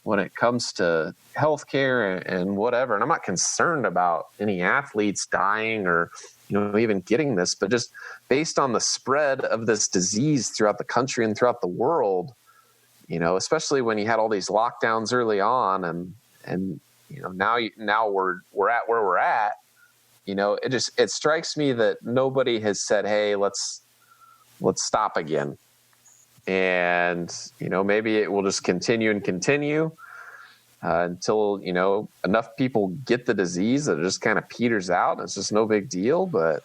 S4: when it comes to healthcare and whatever. And I'm not concerned about any athletes dying or, even getting this, but just based on the spread of this disease throughout the country and throughout the world, especially when you had all these lockdowns early on and now we're at where we're at, it strikes me that nobody has said, hey, let's stop again. And, maybe it will just continue until, enough people get the disease that it just kind of peters out. It's just no big deal. But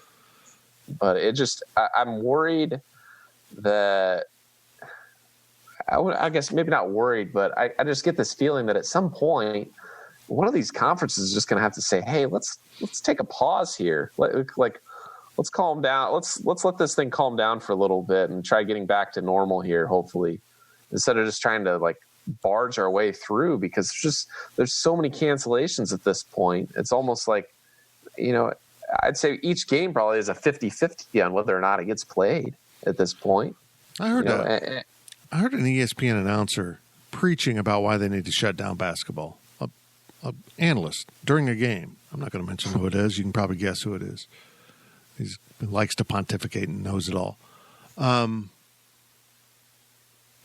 S4: it just, I'm worried that, I guess maybe not worried, but I just get this feeling that at some point, one of these conferences is just going to have to say, "Hey, let's take a pause here. Let's calm down. Let's let this thing calm down for a little bit and try getting back to normal here, hopefully, instead of just trying to like barge our way through, because there's so many cancellations at this point. It's almost like, I'd say each game probably is a 50-50 on whether or not it gets played at this point.
S3: I heard I heard an ESPN announcer preaching about why they need to shut down basketball. A analyst during a game. I'm not going to mention who it is. You can probably guess who it is. He likes to pontificate and knows it all.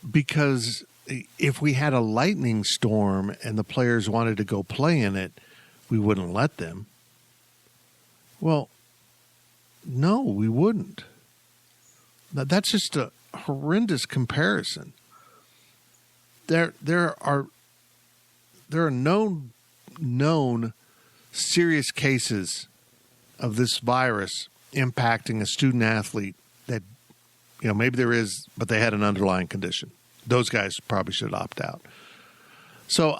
S3: Because if we had a lightning storm and the players wanted to go play in it, we wouldn't let them. Well, no, we wouldn't. That's just a horrendous comparison. There are known serious cases of this virus impacting a student athlete that, maybe there is, but they had an underlying condition. Those guys probably should opt out. So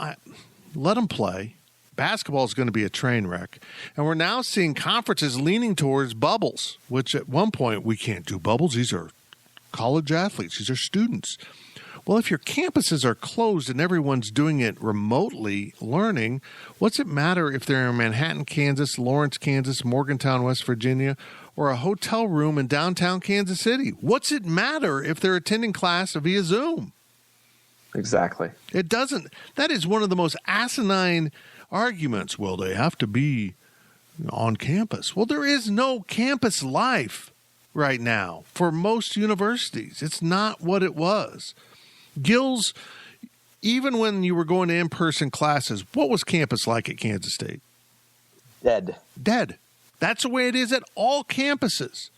S3: let them play. Basketball is going to be a train wreck. And we're now seeing conferences leaning towards bubbles, which at one point we can't do bubbles. These are college athletes. These are students. Well, if your campuses are closed and everyone's doing it remotely learning, what's it matter if they're in Manhattan, Kansas, Lawrence, Kansas, Morgantown, West Virginia, or a hotel room in downtown Kansas City? What's it matter if they're attending class via Zoom?
S4: Exactly.
S3: It doesn't. That is one of the most asinine arguments. Well, they have to be on campus. Well, there is no campus life right now for most universities. It's not what it was. Gills, even when you were going to in-person classes, what was campus like at Kansas State?
S5: Dead. That's
S3: the way it is at all campuses.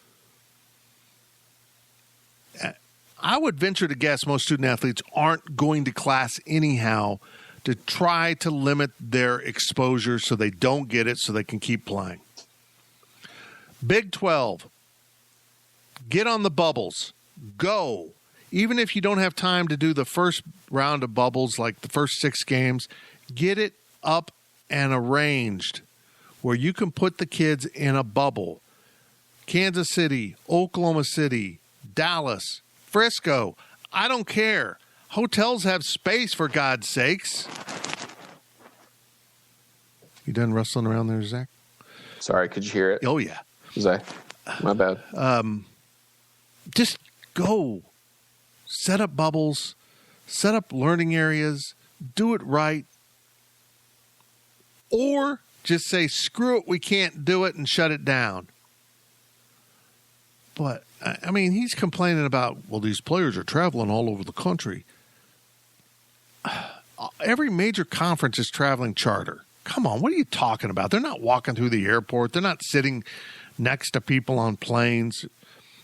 S3: I would venture to guess most student athletes aren't going to class anyhow to try to limit their exposure so they don't get it so they can keep playing. Big 12, get on the bubbles. Go. Even if you don't have time to do the first round of bubbles, like the first 6 games, get it up and arranged where you can put the kids in a bubble. Kansas City, Oklahoma City, Dallas, Frisco, I don't care. Hotels have space, for God's sakes. You done rustling around there, Zach?
S4: Sorry, could you hear it?
S3: Oh, yeah.
S4: My bad.
S3: Just go. Set up bubbles. Set up learning areas. Do it right. Or just say, screw it, we can't do it, and shut it down. But, I mean, he's complaining about, well, these players are traveling all over the country. Every major conference is traveling charter. Come on, what are you talking about? They're not walking through the airport. They're not sitting next to people on planes.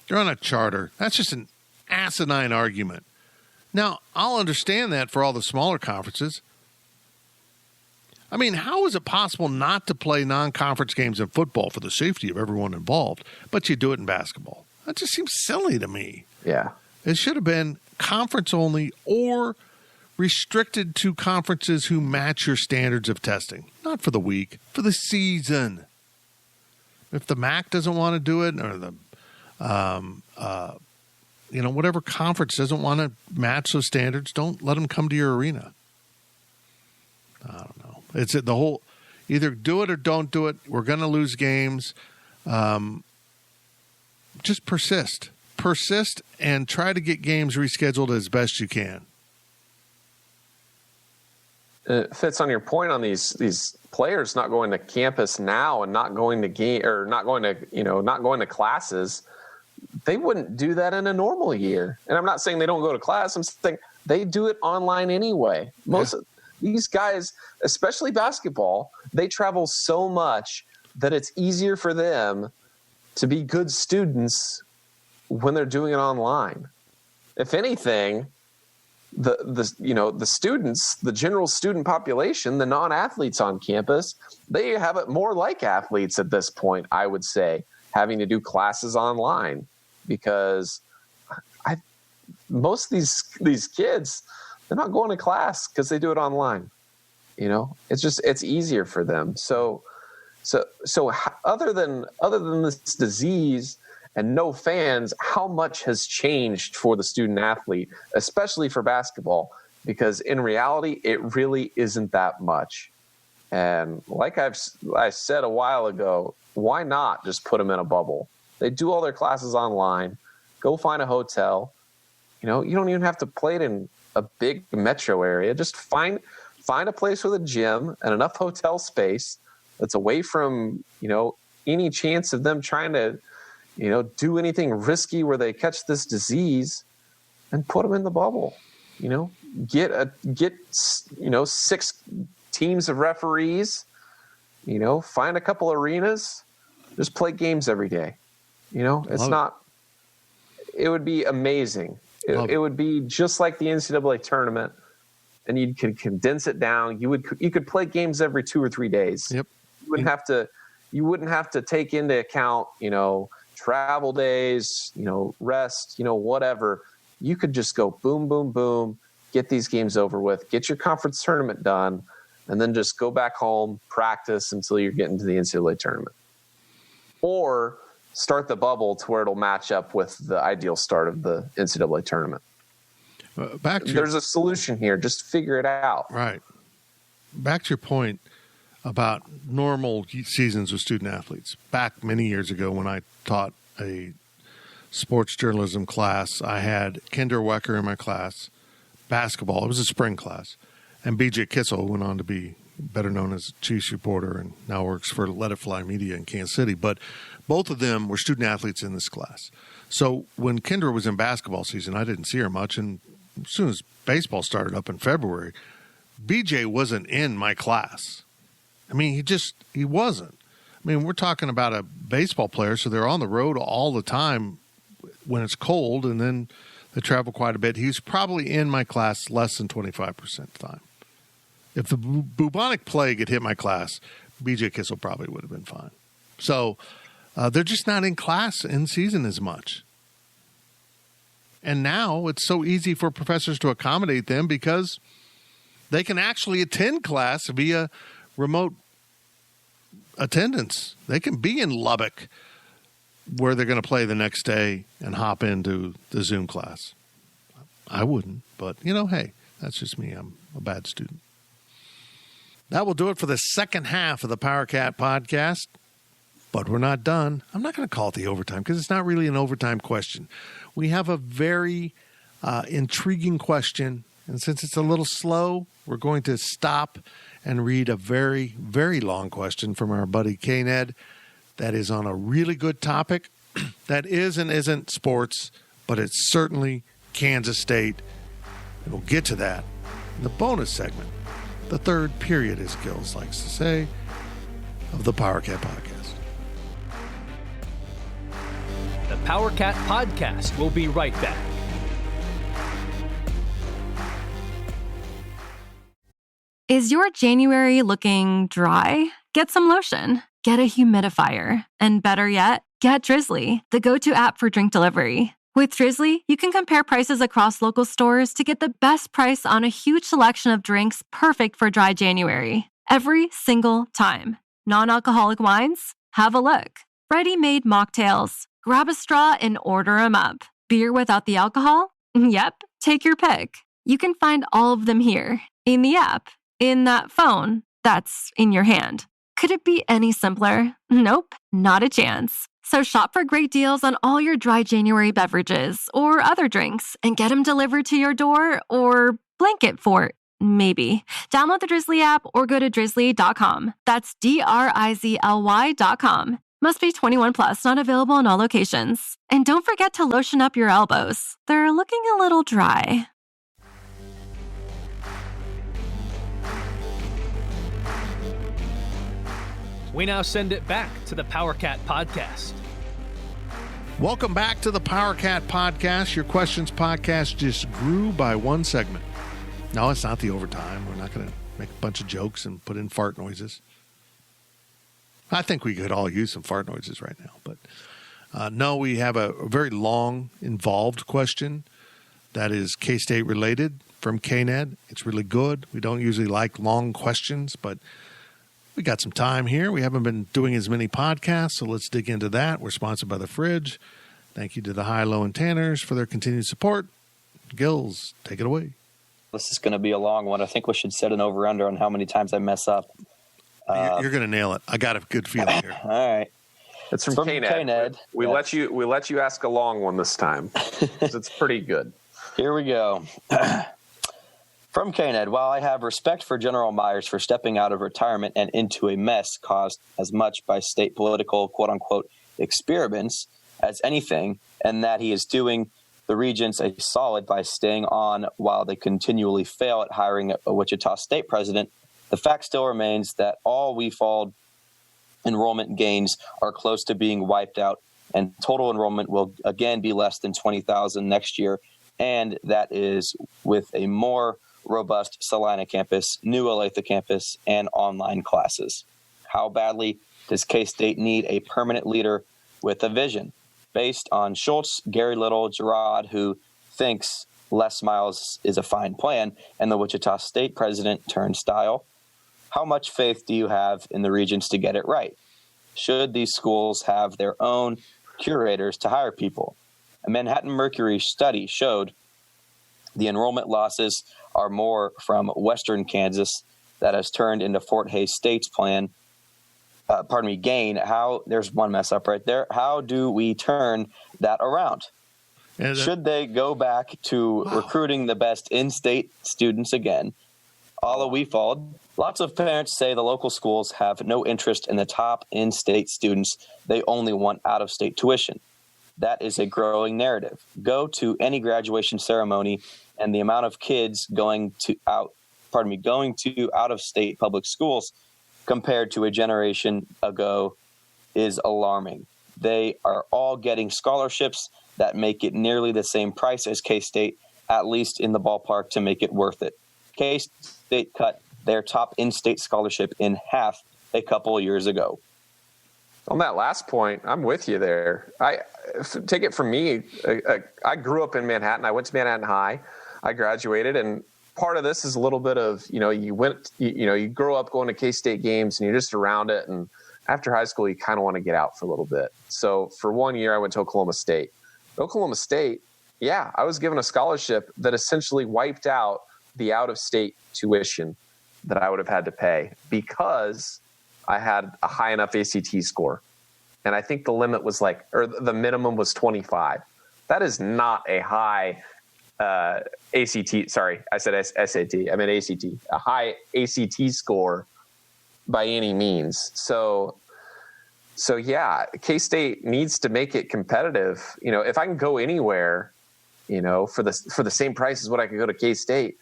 S3: They're on a charter. That's just an asinine argument. Now, I'll understand that for all the smaller conferences. I mean, how is it possible not to play non-conference games in football for the safety of everyone involved, but you do it in basketball? That just seems silly to me.
S4: Yeah.
S3: It should have been conference only or restricted to conferences who match your standards of testing. Not for the week, for the season. If the MAC doesn't want to do it, or the whatever conference doesn't want to match those standards, don't let them come to your arena. I don't know. It's the whole, either do it or don't do it. We're going to lose games. Just persist and try to get games rescheduled as best you can.
S4: It fits on your point on these players not going to campus now and not going to not going to classes. They wouldn't do that in a normal year. And I'm not saying they don't go to class. I'm saying they do it online anyway. Most of these guys, especially basketball, they travel so much that it's easier for them to be good students when they're doing it online. If anything, the students, the general student population, the non-athletes on campus, they have it more like athletes at this point, I would say, having to do classes online, because most of these kids, they're not going to class because they do it online. It's easier for them. So other than this disease and no fans, how much has changed for the student athlete, especially for basketball? Because in reality, it really isn't that much. And like I said a while ago, why not just put them in a bubble? They do all their classes online. Go find a hotel. You don't even have to play it in a big metro area. Just find a place with a gym and enough hotel space that's away from, any chance of them trying to, do anything risky where they catch this disease, and put them in the bubble. Get 6 teams of referees, find a couple arenas, just play games every day. It would be amazing. It would be just like the NCAA tournament, and you could condense it down. You could play games every 2 or 3 days.
S3: Yep.
S4: You wouldn't have to take into account, travel days, rest, whatever. You could just go boom, boom, boom, get these games over with, get your conference tournament done, and then just go back home, practice until you're getting to the NCAA tournament. Or start the bubble to where it'll match up with the ideal start of the NCAA tournament. There's a solution here. Just figure it out.
S3: Right. Back to your point about normal seasons with student athletes. Back many years ago when I taught a sports journalism class, I had Kinder Wecker in my class, basketball. It was a spring class. And BJ Kissel went on to be better known as Chiefs reporter and now works for Let It Fly Media in Kansas City. But both of them were student athletes in this class. So when Kendra was in basketball season, I didn't see her much. And as soon as baseball started up in February, BJ wasn't in my class. I mean, he wasn't. I mean, we're talking about a baseball player, so they're on the road all the time when it's cold, and then they travel quite a bit. He's probably in my class less than 25% of the time. If the bubonic plague had hit my class, BJ Kissel probably would have been fine. So they're just not in class in season as much. And now it's so easy for professors to accommodate them because they can actually attend class via remote attendance. They can be in Lubbock where they're going to play the next day and hop into the Zoom class. I wouldn't, but, hey, that's just me. I'm a bad student. That will do it for the second half of the PowerCat podcast, but we're not done. I'm not going to call it the overtime because it's not really an overtime question. We have a very intriguing question, and since it's a little slow, we're going to stop and read a very, very long question from our buddy K-Ned that is on a really good topic that is and isn't sports, but it's certainly Kansas State. And we'll get to that in the bonus segment, the third period, as Gills likes to say, of the PowerCat podcast.
S2: The PowerCat podcast will be right back.
S7: Is your January looking dry? Get some lotion. Get a humidifier. And better yet, get Drizzly, the go-to app for drink delivery. With Drizzly, you can compare prices across local stores to get the best price on a huge selection of drinks perfect for dry January. Every single time. Non-alcoholic wines? Have a look. Ready-made mocktails? Grab a straw and order them up. Beer without the alcohol? Yep, take your pick. You can find all of them here, in the app, in that phone that's in your hand. Could it be any simpler? Nope, not a chance. So shop for great deals on all your dry January beverages or other drinks and get them delivered to your door or blanket fort, maybe. Download the Drizzly app or go to drizzly.com. That's DRIZLY.com. Must be 21 plus, not available in all locations. And don't forget to lotion up your elbows. They're looking a little dry.
S2: We now send it back to the PowerCat podcast.
S3: Welcome back to the PowerCat podcast. Your questions podcast just grew by one segment. No, it's not the overtime. We're not going to make a bunch of jokes and put in fart noises. I think we could all use some fart noises right now. But no, we have a very long, involved question that is K-State related from KNED. It's really good. We don't usually like long questions, but we got some time here. We haven't been doing as many podcasts, so let's dig into that. We're sponsored by The Fridge. Thank you to the High, Low, and Tanners for their continued support. Gills, take it away.
S5: This is going to be a long one. I think we should set an over-under on how many times I mess up.
S3: You're going to nail it. I got a good feeling here.
S5: All right.
S4: It's from KNED. We let you ask a long one this time, 'cause it's pretty good.
S5: Here we go. From KNED, while I have respect for General Myers for stepping out of retirement and into a mess caused as much by state political quote-unquote experiments as anything, and that he is doing the Regents a solid by staying on while they continually fail at hiring a Wichita State president, the fact still remains that all WeFold enrollment gains are close to being wiped out, and total enrollment will again be less than 20,000 next year, and that is with a more robust Salina campus, new Olathe campus, and online classes. How badly does K-State need a permanent leader with a vision? Based on Schultz, Gary Little, Gerard, who thinks Les Miles is a fine plan, and the Wichita State president turnstile, how much faith do you have in the Regents to get it right? Should these schools have their own curators to hire people? A Manhattan Mercury study showed the enrollment losses are more from Western Kansas that has turned into Fort Hays State's plan. Gain. There's one mess up right there. How do we turn that around? Should they go back to recruiting the best in-state students again? A la WeFold, lots of parents say the local schools have no interest in the top in-state students. They only want out-of-state tuition. That is a growing narrative. Go to any graduation ceremony, and the amount of kids going to out-of-state public schools compared to a generation ago is alarming. They are all getting scholarships that make it nearly the same price as K-State, at least in the ballpark, to make it worth it. K-State cut their top in-state scholarship in half a couple of years ago.
S4: On that last point, I'm with you there. Take it from me. I grew up in Manhattan. I went to Manhattan High. I graduated, and part of this is a little bit of, you grow up going to K-State games and you're just around it. And after high school, you kind of want to get out for a little bit. So for 1 year, I went to Oklahoma State. Oklahoma State, I was given a scholarship that essentially wiped out the out-of-state tuition that I would have had to pay because I had a high enough ACT score. And I think the limit was the minimum was 25. That is not a high ACT. Sorry, I said SAT. I meant ACT. A high ACT score by any means. So K-State needs to make it competitive. If I can go anywhere, for the same price as what I could go to K-State,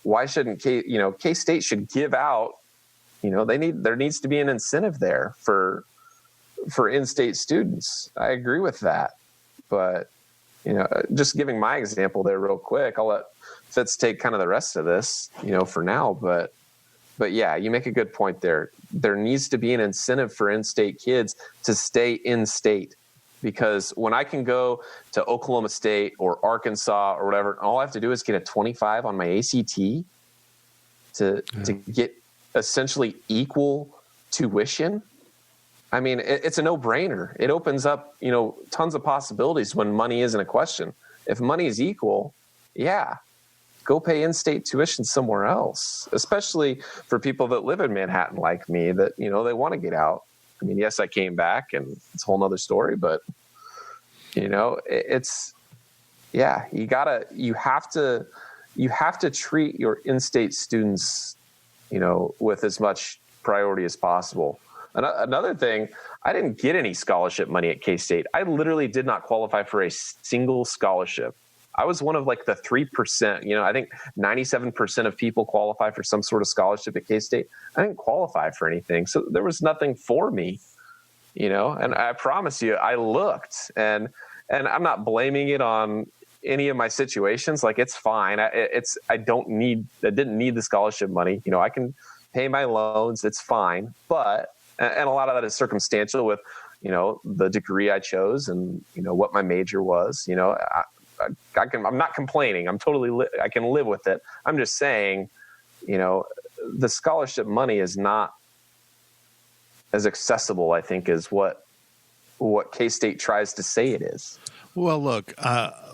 S4: why shouldn't K-State should give out, there needs to be an incentive there for in-state students. I agree with that. But, just giving my example there real quick, I'll let Fitz take kind of the rest of this, for now. But yeah, you make a good point there. There needs to be an incentive for in-state kids to stay in-state, because when I can go to Oklahoma State or Arkansas or whatever, all I have to do is get a 25 on my ACT to get essentially equal tuition. I mean, it's a no-brainer. It opens up, tons of possibilities when money isn't a question. If money is equal, go pay in-state tuition somewhere else, especially for people that live in Manhattan like me that, they want to get out. I mean, yes, I came back and it's a whole nother story, but, it's, you have to treat your in-state students, with as much priority as possible. Another thing, I didn't get any scholarship money at K-State. I literally did not qualify for a single scholarship. I was one of the 3%. I think 97% of people qualify for some sort of scholarship at K-State. I didn't qualify for anything. So there was nothing for me, and I promise you, I looked and I'm not blaming it on any of my situations. It's fine. I didn't need the scholarship money. I can pay my loans. It's fine. But, and a lot of that is circumstantial with, the degree I chose and, what my major was. I'm not complaining. I can live with it. I'm just saying, the scholarship money is not as accessible, I think, as what K-State tries to say it is.
S3: Well, look,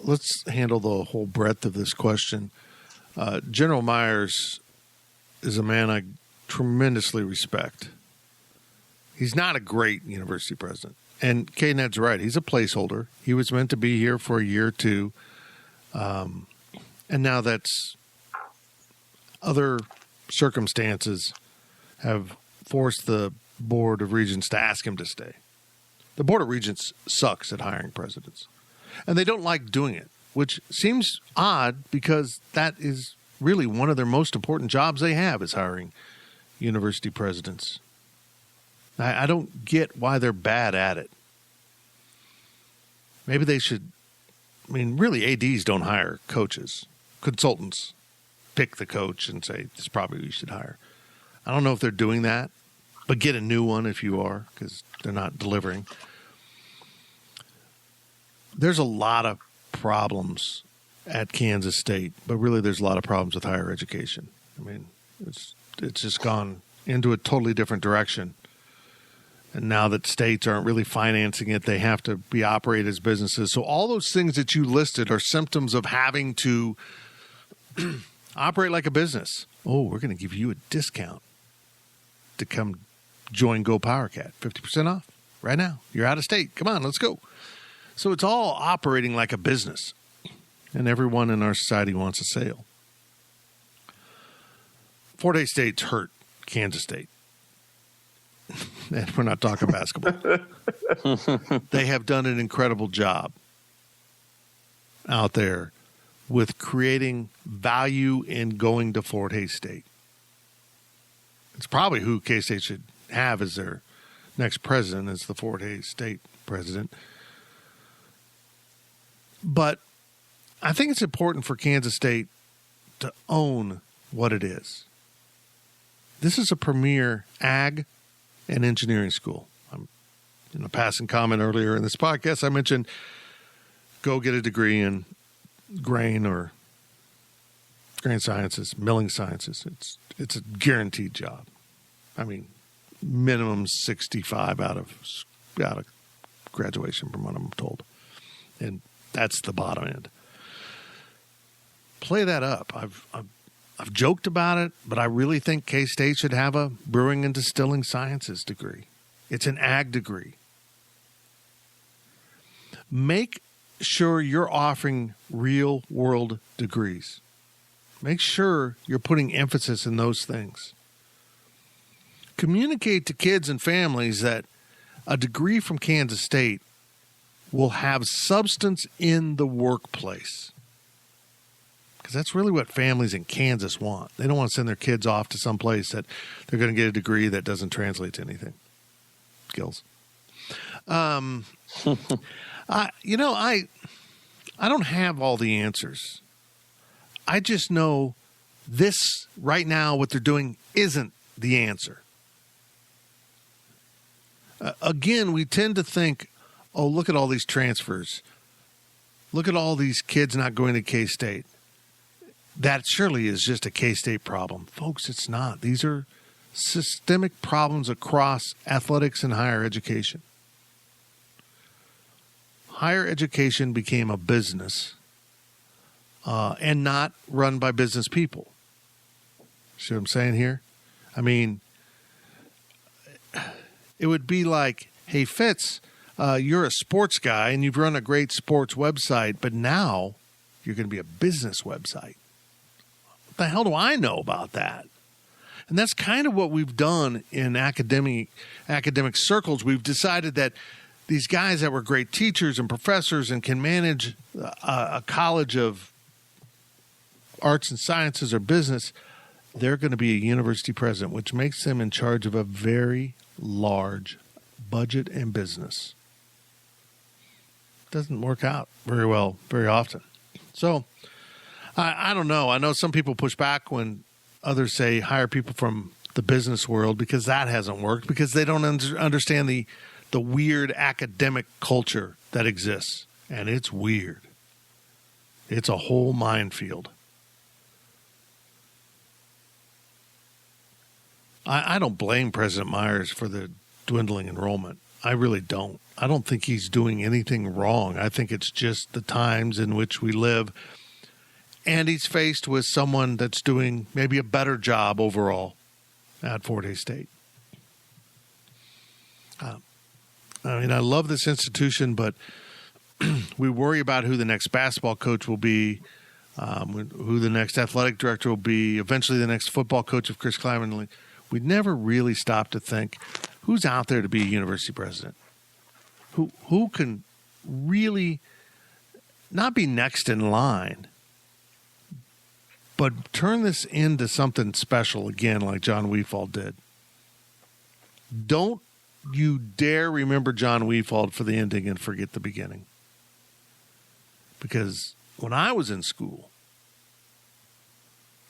S3: let's handle the whole breadth of this question. General Myers is a man I tremendously respect. He's not a great university president. And K-Ned's right. He's a placeholder. He was meant to be here for a year or two. And now that's other circumstances have forced the Board of Regents to ask him to stay. The Board of Regents sucks at hiring presidents. And they don't like doing it, which seems odd because that is really one of their most important jobs they have is hiring university presidents. I don't get why they're bad at it. Maybe they should, really ADs don't hire coaches. Consultants pick the coach and say, this is probably who you should hire. I don't know if they're doing that, but get a new one if you are, because they're not delivering. There's a lot of problems at Kansas State, but really there's a lot of problems with higher education. It's just gone into a totally different direction. And now that states aren't really financing it, they have to be operated as businesses. So all those things that you listed are symptoms of having to operate like a business. Oh, we're going to give you a discount to come join Go PowerCat. 50% off right now. You're out of state. Come on, let's go. So it's all operating like a business. And everyone in our society wants a sale. Fort Hays State's hurt Kansas State. And we're not talking basketball. They have done an incredible job out there with creating value in going to Fort Hays State. It's probably who K-State should have as their next president, as the Fort Hays State president. But I think it's important for Kansas State to own what it is. This is a premier ag and engineering school. In a passing comment earlier in this podcast, I mentioned go get a degree in grain or grain sciences, milling sciences. It's a guaranteed job. Minimum 65 out of graduation from what I'm told. And that's the bottom end. Play that up. I've joked about it, but I really think K-State should have a brewing and distilling sciences degree. It's an ag degree. Make sure you're offering real-world degrees. Make sure you're putting emphasis in those things. Communicate to kids and families that a degree from Kansas State will have substance in the workplace. Because that's really what families in Kansas want. They don't want to send their kids off to some place that they're going to get a degree that doesn't translate to anything. Skills. I don't have all the answers. I just know this right now, what they're doing isn't the answer. Again, we tend to think, oh, look at all these transfers. Look at all these kids not going to K-State. That surely is just a K-State problem. Folks, it's not. These are systemic problems across athletics and higher education. Higher education became a business and not run by business people. See what I'm saying here? It would be like, hey, Fitz, you're a sports guy and you've run a great sports website, but now you're going to be a business website. What the hell do I know about that? And that's kind of what we've done in academic circles. We've decided that these guys that were great teachers and professors and can manage a college of arts and sciences or business, they're going to be a university president, which makes them in charge of a very large budget and business. Doesn't work out very well very often. So I don't know. I know some people push back when others say hire people from the business world because that hasn't worked, because they don't understand the weird academic culture that exists. And it's weird. It's a whole minefield. I don't blame President Myers for the dwindling enrollment. I really don't. I don't think he's doing anything wrong. I think it's just the times in which we live. And he's faced with someone that's doing maybe a better job overall at Fort Hays State. I mean, I love this institution, but we worry about who the next basketball coach will be, who the next athletic director will be, eventually the next football coach if Chris Klieman. We never really stop to think, who's out there to be a university president? Who can really not be next in line, but turn this into something special again, like John Weefald did. Don't you dare remember John Weefald for the ending and forget the beginning. Because when I was in school,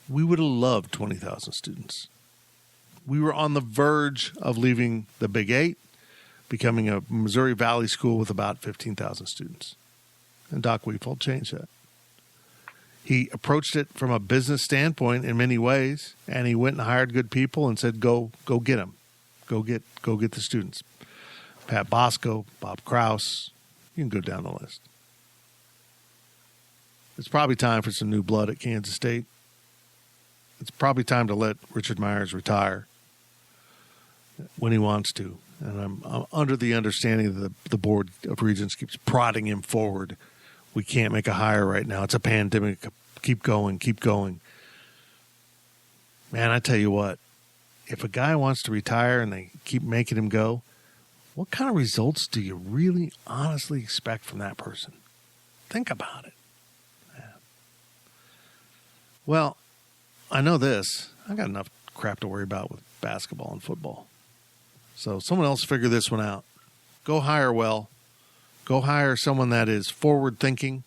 S3: we would have loved 20,000 students. We were on the verge of leaving the Big Eight, becoming a Missouri Valley school with about 15,000 students. And Doc Weefald changed that. He approached it from a business standpoint in many ways, and he went and hired good people and said, go get them. Go get the students. Pat Bosco, Bob Kraus, you can go down the list. It's probably time for some new blood at Kansas State. It's probably time to let Richard Myers retire when he wants to. And I'm under the understanding that the Board of Regents keeps prodding him forward. We can't make a hire right now. It's a pandemic. Keep going, keep going. Man, I tell you what, if a guy wants to retire and they keep making him go, what kind of results do you really honestly expect from that person? Think about it. Yeah. Well, I know this. I got enough crap to worry about with basketball and football. So someone else figure this one out. Go hire well. Go hire someone that is forward-thinking,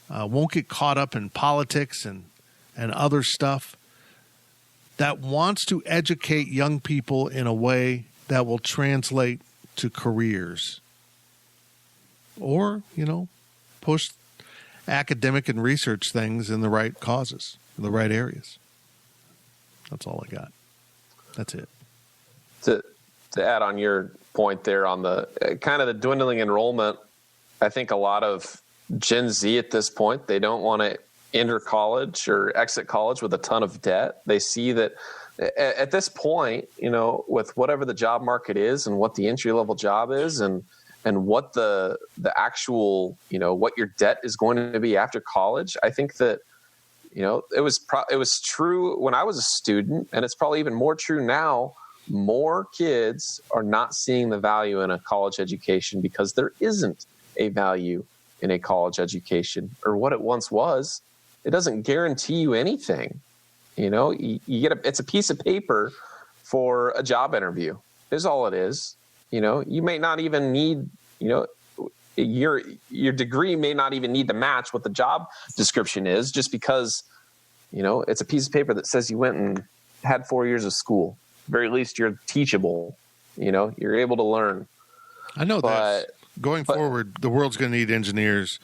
S3: won't get caught up in politics and other stuff, that wants to educate young people in a way that will translate to careers. Or, push academic and research things in the right causes, in the right areas. That's all I got. That's it.
S4: To add on your point there on the kind of the dwindling enrollment, I think a lot of Gen Z at this point, they don't want to enter college or exit college with a ton of debt. They see that at this point, with whatever the job market is and what the entry level job is and what the actual, what your debt is going to be after college, I think that, it was true when I was a student, and it's probably even more true now. More kids are not seeing the value in a college education because there isn't a value in a college education, or what it once was. It doesn't guarantee you anything. You get it's a piece of paper for a job interview is all it is. You may not even need, your degree may not even need to match what the job description is, just because, it's a piece of paper that says you went and had 4 years of school. Very least you're teachable, you're able to learn.
S3: I know that going forward, the world's going to need engineers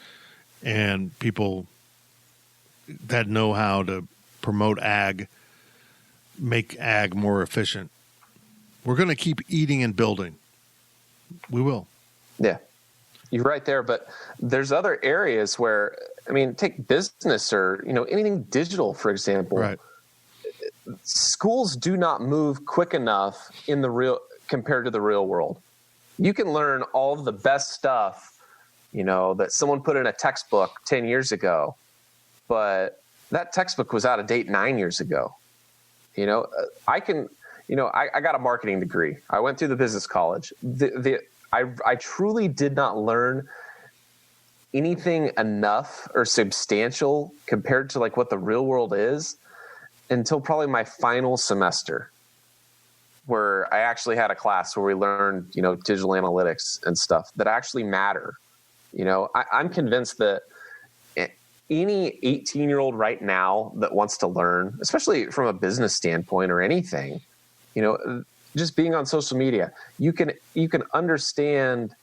S3: and people that know how to promote ag, make ag more efficient. We're going to keep eating and building. We will. Yeah,
S4: you're right there. But there's other areas where, take business or, anything digital, for example.
S3: Right.
S4: Schools do not move quick enough compared to the real world. You can learn all of the best stuff, that someone put in a textbook 10 years ago, but that textbook was out of date 9 years ago. I got a marketing degree. I went through the business college. I truly did not learn anything enough or substantial compared to like what the real world is until probably my final semester, where I actually had a class where we learned, digital analytics and stuff that actually matter. I'm convinced that any 18-year-old right now that wants to learn, especially from a business standpoint or anything, just being on social media, you can understand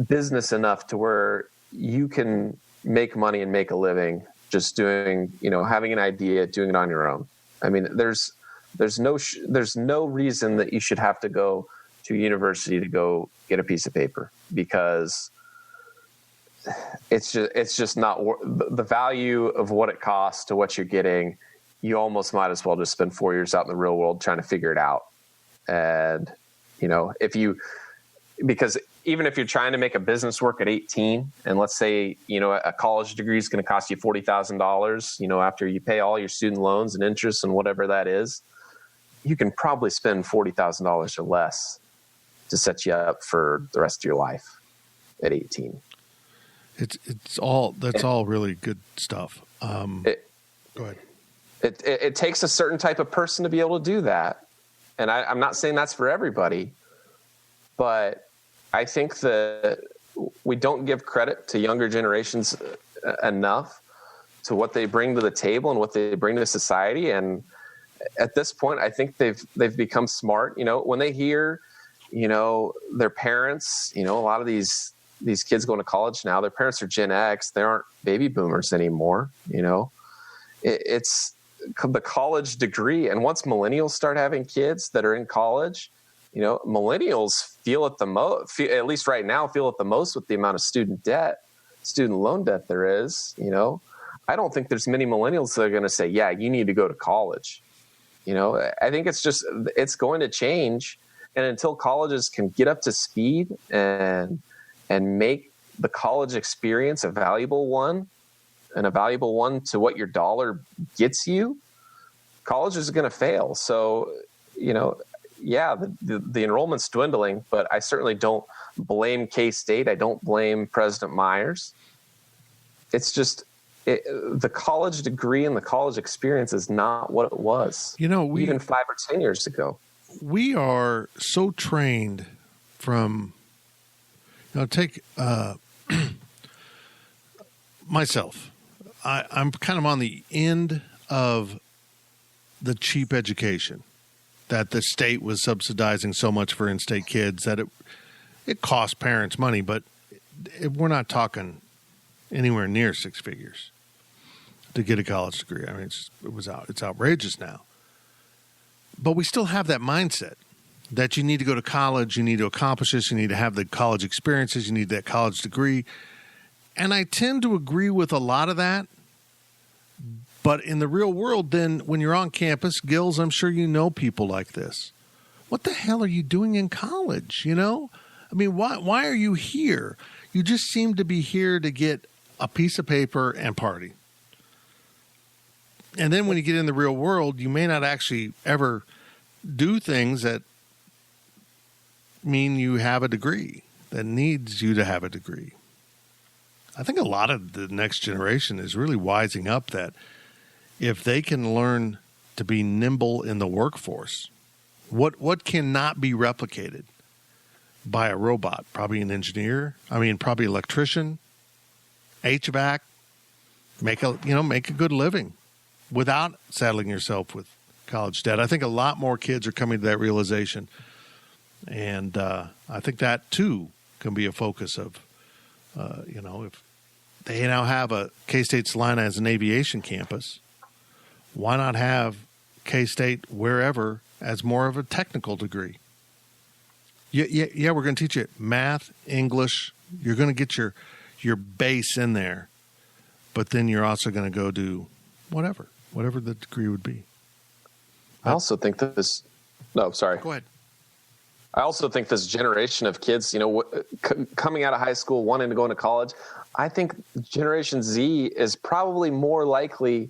S4: business enough to where you can make money and make a living just doing, having an idea, doing it on your own. I mean, there's no reason that you should have to go to university to go get a piece of paper, because it's just not the value of what it costs to what you're getting. You almost might as well just spend 4 years out in the real world trying to figure it out. And, because even if you're trying to make a business work at 18, and let's say, a college degree is going to cost you $40,000, after you pay all your student loans and interest and whatever that is, you can probably spend $40,000 or less to set you up for the rest of your life at 18.
S3: That's all really good stuff. Go ahead.
S4: It takes a certain type of person to be able to do that. And I'm not saying that's for everybody, but I think that we don't give credit to younger generations enough to what they bring to the table and what they bring to society. And at this point, I think they've become smart. When they hear, their parents, a lot of these kids going to college now, their parents are Gen X. They aren't baby boomers anymore. It's the college degree. And once millennials start having kids that are in college, millennials feel it the most, at least right now, feel it the most with the amount of student loan debt there is. I don't think there's many millennials that are going to say, yeah, you need to go to college. I think it's going to change. And until colleges can get up to speed and make the college experience a valuable one, and a valuable one to what your dollar gets you, college is going to fail. So, yeah, the enrollment's dwindling, but I certainly don't blame K-State. I don't blame President Myers. It's just the college degree and the college experience is not what it was, even 5 or 10 years ago.
S3: We are so trained from, take myself. I'm kind of on the end of the cheap education that the state was subsidizing so much for in-state kids that it cost parents money, but we're not talking anywhere near 6 figures to get a college degree. I mean, it's outrageous now. But we still have that mindset that you need to go to college, you need to accomplish this, you need to have the college experiences, you need that college degree. And I tend to agree with a lot of that. But in the real world, then, when you're on campus, Gills, I'm sure you know people like this. What the hell are you doing in college, I mean, why are you here? You just seem to be here to get a piece of paper and party. And then when you get in the real world, you may not actually ever do things that mean you have a degree, that needs you to have a degree. I think a lot of the next generation is really wising up that if they can learn to be nimble in the workforce, what cannot be replicated by a robot? Probably an engineer. Probably electrician, HVAC. Make a good living without saddling yourself with college debt. I think a lot more kids are coming to that realization, and I think that too can be a focus of. If they now have a K-State Salina as an aviation campus, why not have K-State wherever as more of a technical degree? Yeah, we're going to teach you math, English. You're going to get your base in there, but then you're also going to go do whatever the degree would be.
S4: I also think that this. No, sorry.
S3: Go ahead.
S4: I also think this generation of kids, coming out of high school, wanting to go into college, I think Generation Z is probably more likely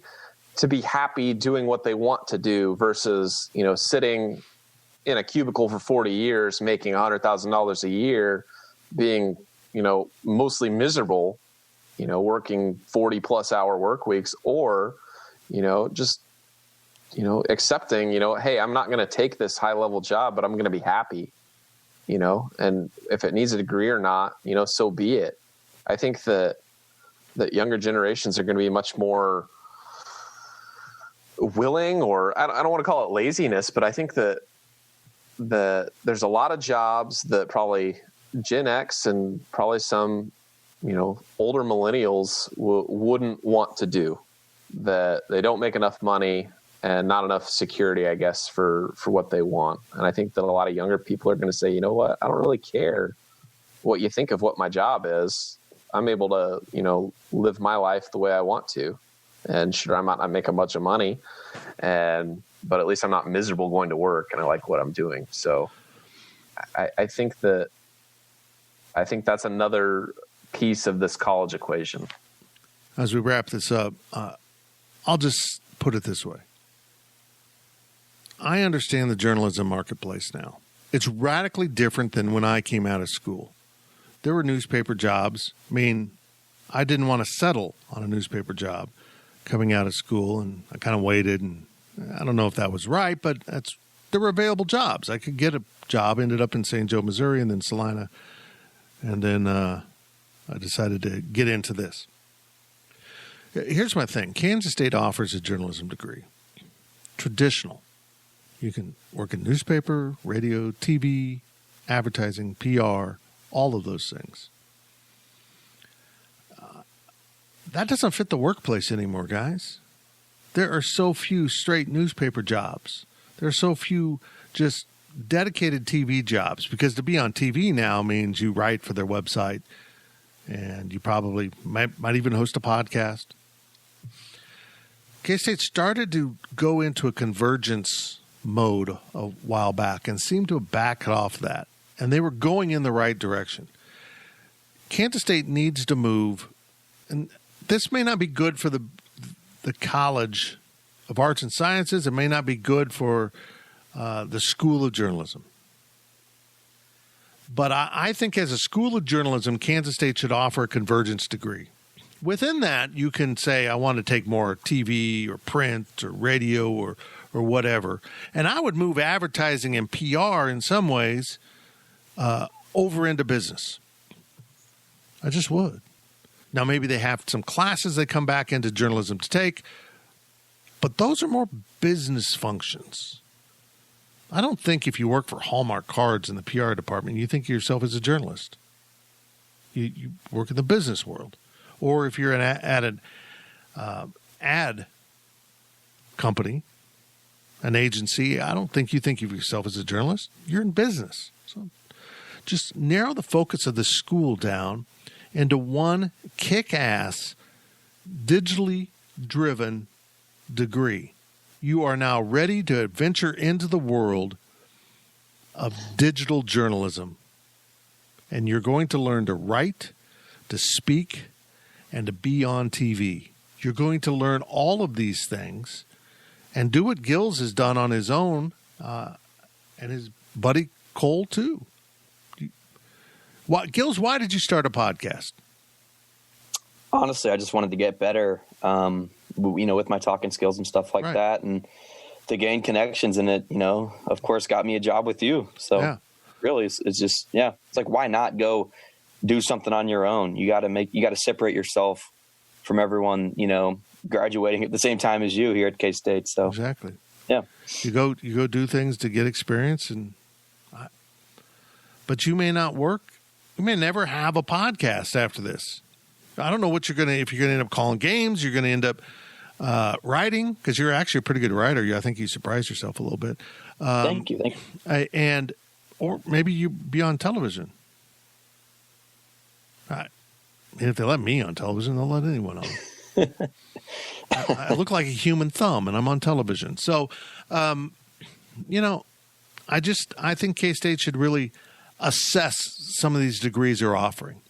S4: to be happy doing what they want to do versus, sitting in a cubicle for 40 years, making $100,000 a year, being, mostly miserable, working 40 plus hour work weeks, or, just accepting, hey, I'm not going to take this high level job, but I'm going to be happy, and if it needs a degree or not, so be it. I think that younger generations are going to be much more willing, or I don't want to call it laziness, but I think that there's a lot of jobs that probably Gen X and probably some older millennials wouldn't want to do, that they don't make enough money and not enough security, I guess, for what they want. And I think that a lot of younger people are going to say, you know what, I don't really care what you think of what my job is. I'm able to, live my life the way I want to. And sure, I might not make a bunch of money, but at least I'm not miserable going to work, and I like what I'm doing. So I think that's another piece of this college equation.
S3: As we wrap this up, I'll just put it this way. I understand the journalism marketplace now. It's radically different than when I came out of school. There were newspaper jobs. I mean, I didn't want to settle on a newspaper job coming out of school, and I kind of waited, and I don't know if that was right, but there were available jobs. I could get a job, ended up in St. Joe, Missouri, and then Salina, and then I decided to get into this. Here's my thing. Kansas State offers a journalism degree. Traditional. You can work in newspaper, radio, TV, advertising, PR, all of those things. That doesn't fit the workplace anymore, guys. There are so few straight newspaper jobs. There are so few just dedicated TV jobs, because to be on TV now means you write for their website, and you probably might even host a podcast. K-State started to go into a convergence mode a while back and seemed to have backed off that, and they were going in the right direction. Kansas State needs to move, and this may not be good for the College of Arts and Sciences. It may not be good for the School of Journalism. But I think as a School of Journalism, Kansas State should offer a convergence degree. Within that, you can say, I want to take more TV or print or radio or whatever. And I would move advertising and PR in some ways over into business. I just would. Now, maybe they have some classes they come back into journalism to take, but those are more business functions. I don't think if you work for Hallmark Cards in the PR department, you think of yourself as a journalist. You work in the business world. Or if you're at an ad company, an agency, I don't think you think of yourself as a journalist. You're in business. So just narrow the focus of the school down into one kick-ass, digitally driven degree. You are now ready to venture into the world of digital journalism. And you're going to learn to write, to speak, and to be on TV. You're going to learn all of these things and do what Gills has done on his own, and his buddy Cole too. Gills, why did you start a podcast?
S5: Honestly, I just wanted to get better, with my talking skills and stuff like that, and to gain connections. And it, of course, got me a job with you. So really, it's just, it's like, why not go do something on your own? You got to separate yourself from everyone, graduating at the same time as you here at K-State. So
S3: exactly.
S5: Yeah.
S3: You go do things to get experience, but you may not work. You may never have a podcast after this. I don't know what if you're going to end up calling games, you're going to end up writing, because you're actually a pretty good writer. I think you surprised yourself a little bit.
S5: Thank you.
S3: Or maybe you be on television. And if they let me on television, they'll let anyone on. I look like a human thumb, and I'm on television. So, I think K-State should really assess some of these degrees they're offering.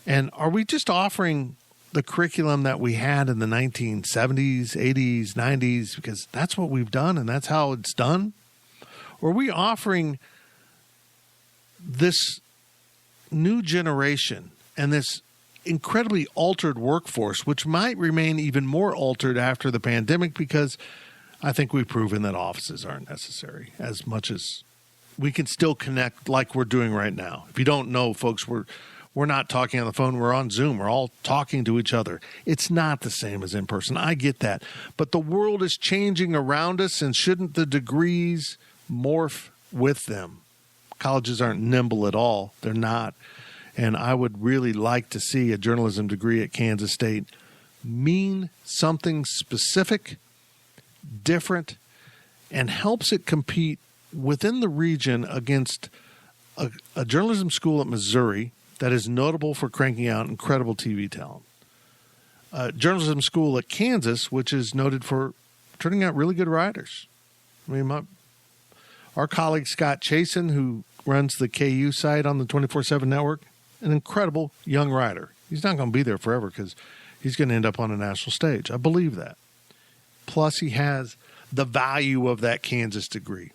S3: And are we just offering the curriculum that we had in the 1970s, 80s, 90s, because that's what we've done and that's how it's done? Or are we offering this new generation and this incredibly altered workforce, which might remain even more altered after the pandemic, because I think we've proven that offices aren't necessary as much as we can still connect like we're doing right now. If you don't know, folks, we're not talking on the phone. We're on Zoom. We're all talking to each other. It's not the same as in person. I get that. But the world is changing around us, and shouldn't the degrees morph with them? Colleges aren't nimble at all. They're not. and I would really like to see a journalism degree at Kansas State mean something specific, different, and helps it compete within the region against a journalism school at Missouri that is notable for cranking out incredible TV talent. A journalism school at Kansas, which is noted for turning out really good writers. I mean, our colleague Scott Chasen, who runs the KU site on the 24/7 network, an incredible young writer. He's not going to be there forever because he's going to end up on a national stage. I believe that. Plus, he has the value of that Kansas degree.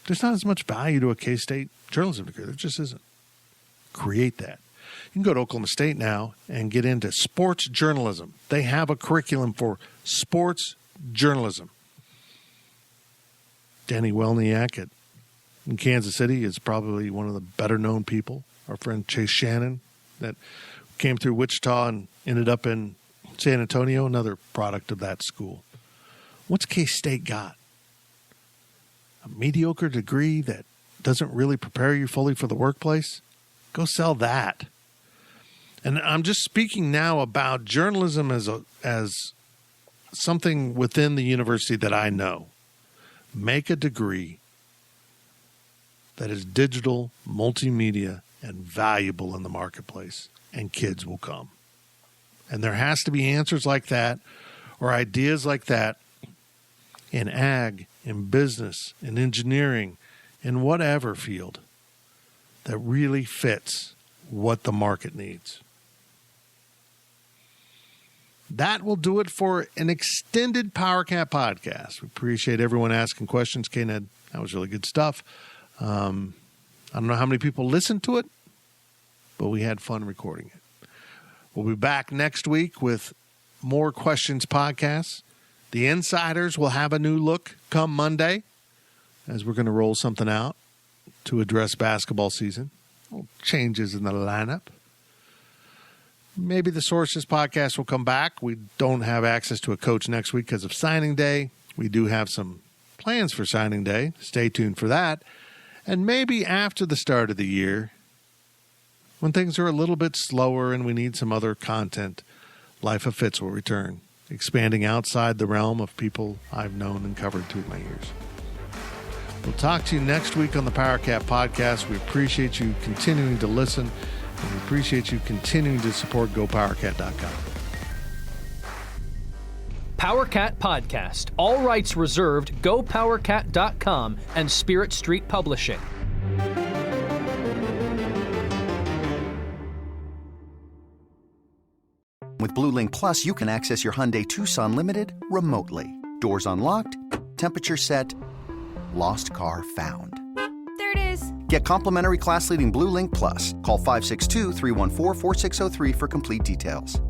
S3: There's not as much value to a K-State journalism degree. There just isn't. Create that. You can go to Oklahoma State now and get into sports journalism. They have a curriculum for sports journalism. Danny Welniak in Kansas City is probably one of the better-known people. Our friend Chase Shannon that came through Wichita and ended up in San Antonio, another product of that school. What's K-State got? A mediocre degree that doesn't really prepare you fully for the workplace? Go sell that. And I'm just speaking now about journalism as something within the university that I know. Make a degree that is digital, multimedia, and valuable in the marketplace, and kids will come. And there has to be answers like that or ideas like that in ag, in business, in engineering, in whatever field that really fits what the market needs. That will do it for an extended PowerCat podcast. We appreciate everyone asking questions. K-Ned, that was really good stuff. I don't know how many people listened to it, but we had fun recording it. We'll be back next week with more questions podcasts. The Insiders will have a new look come Monday as we're going to roll something out to address basketball season. Little changes in the lineup. Maybe the Sources podcast will come back. We don't have access to a coach next week because of signing day. We do have some plans for signing day. Stay tuned for that. And maybe after the start of the year, when things are a little bit slower and we need some other content, Life of Fitz will return, expanding outside the realm of people I've known and covered through my years. We'll talk to you next week on the PowerCat podcast. We appreciate you continuing to listen, and we appreciate you continuing to support GoPowerCat.com.
S2: PowerCat Podcast. All rights reserved. GoPowerCat.com and Spirit Street Publishing.
S8: With BlueLink Plus, you can access your Hyundai Tucson Limited remotely. Doors unlocked, temperature set, lost car found.
S9: There it is.
S8: Get complimentary class-leading BlueLink Plus. Call 562-314-4603 for complete details.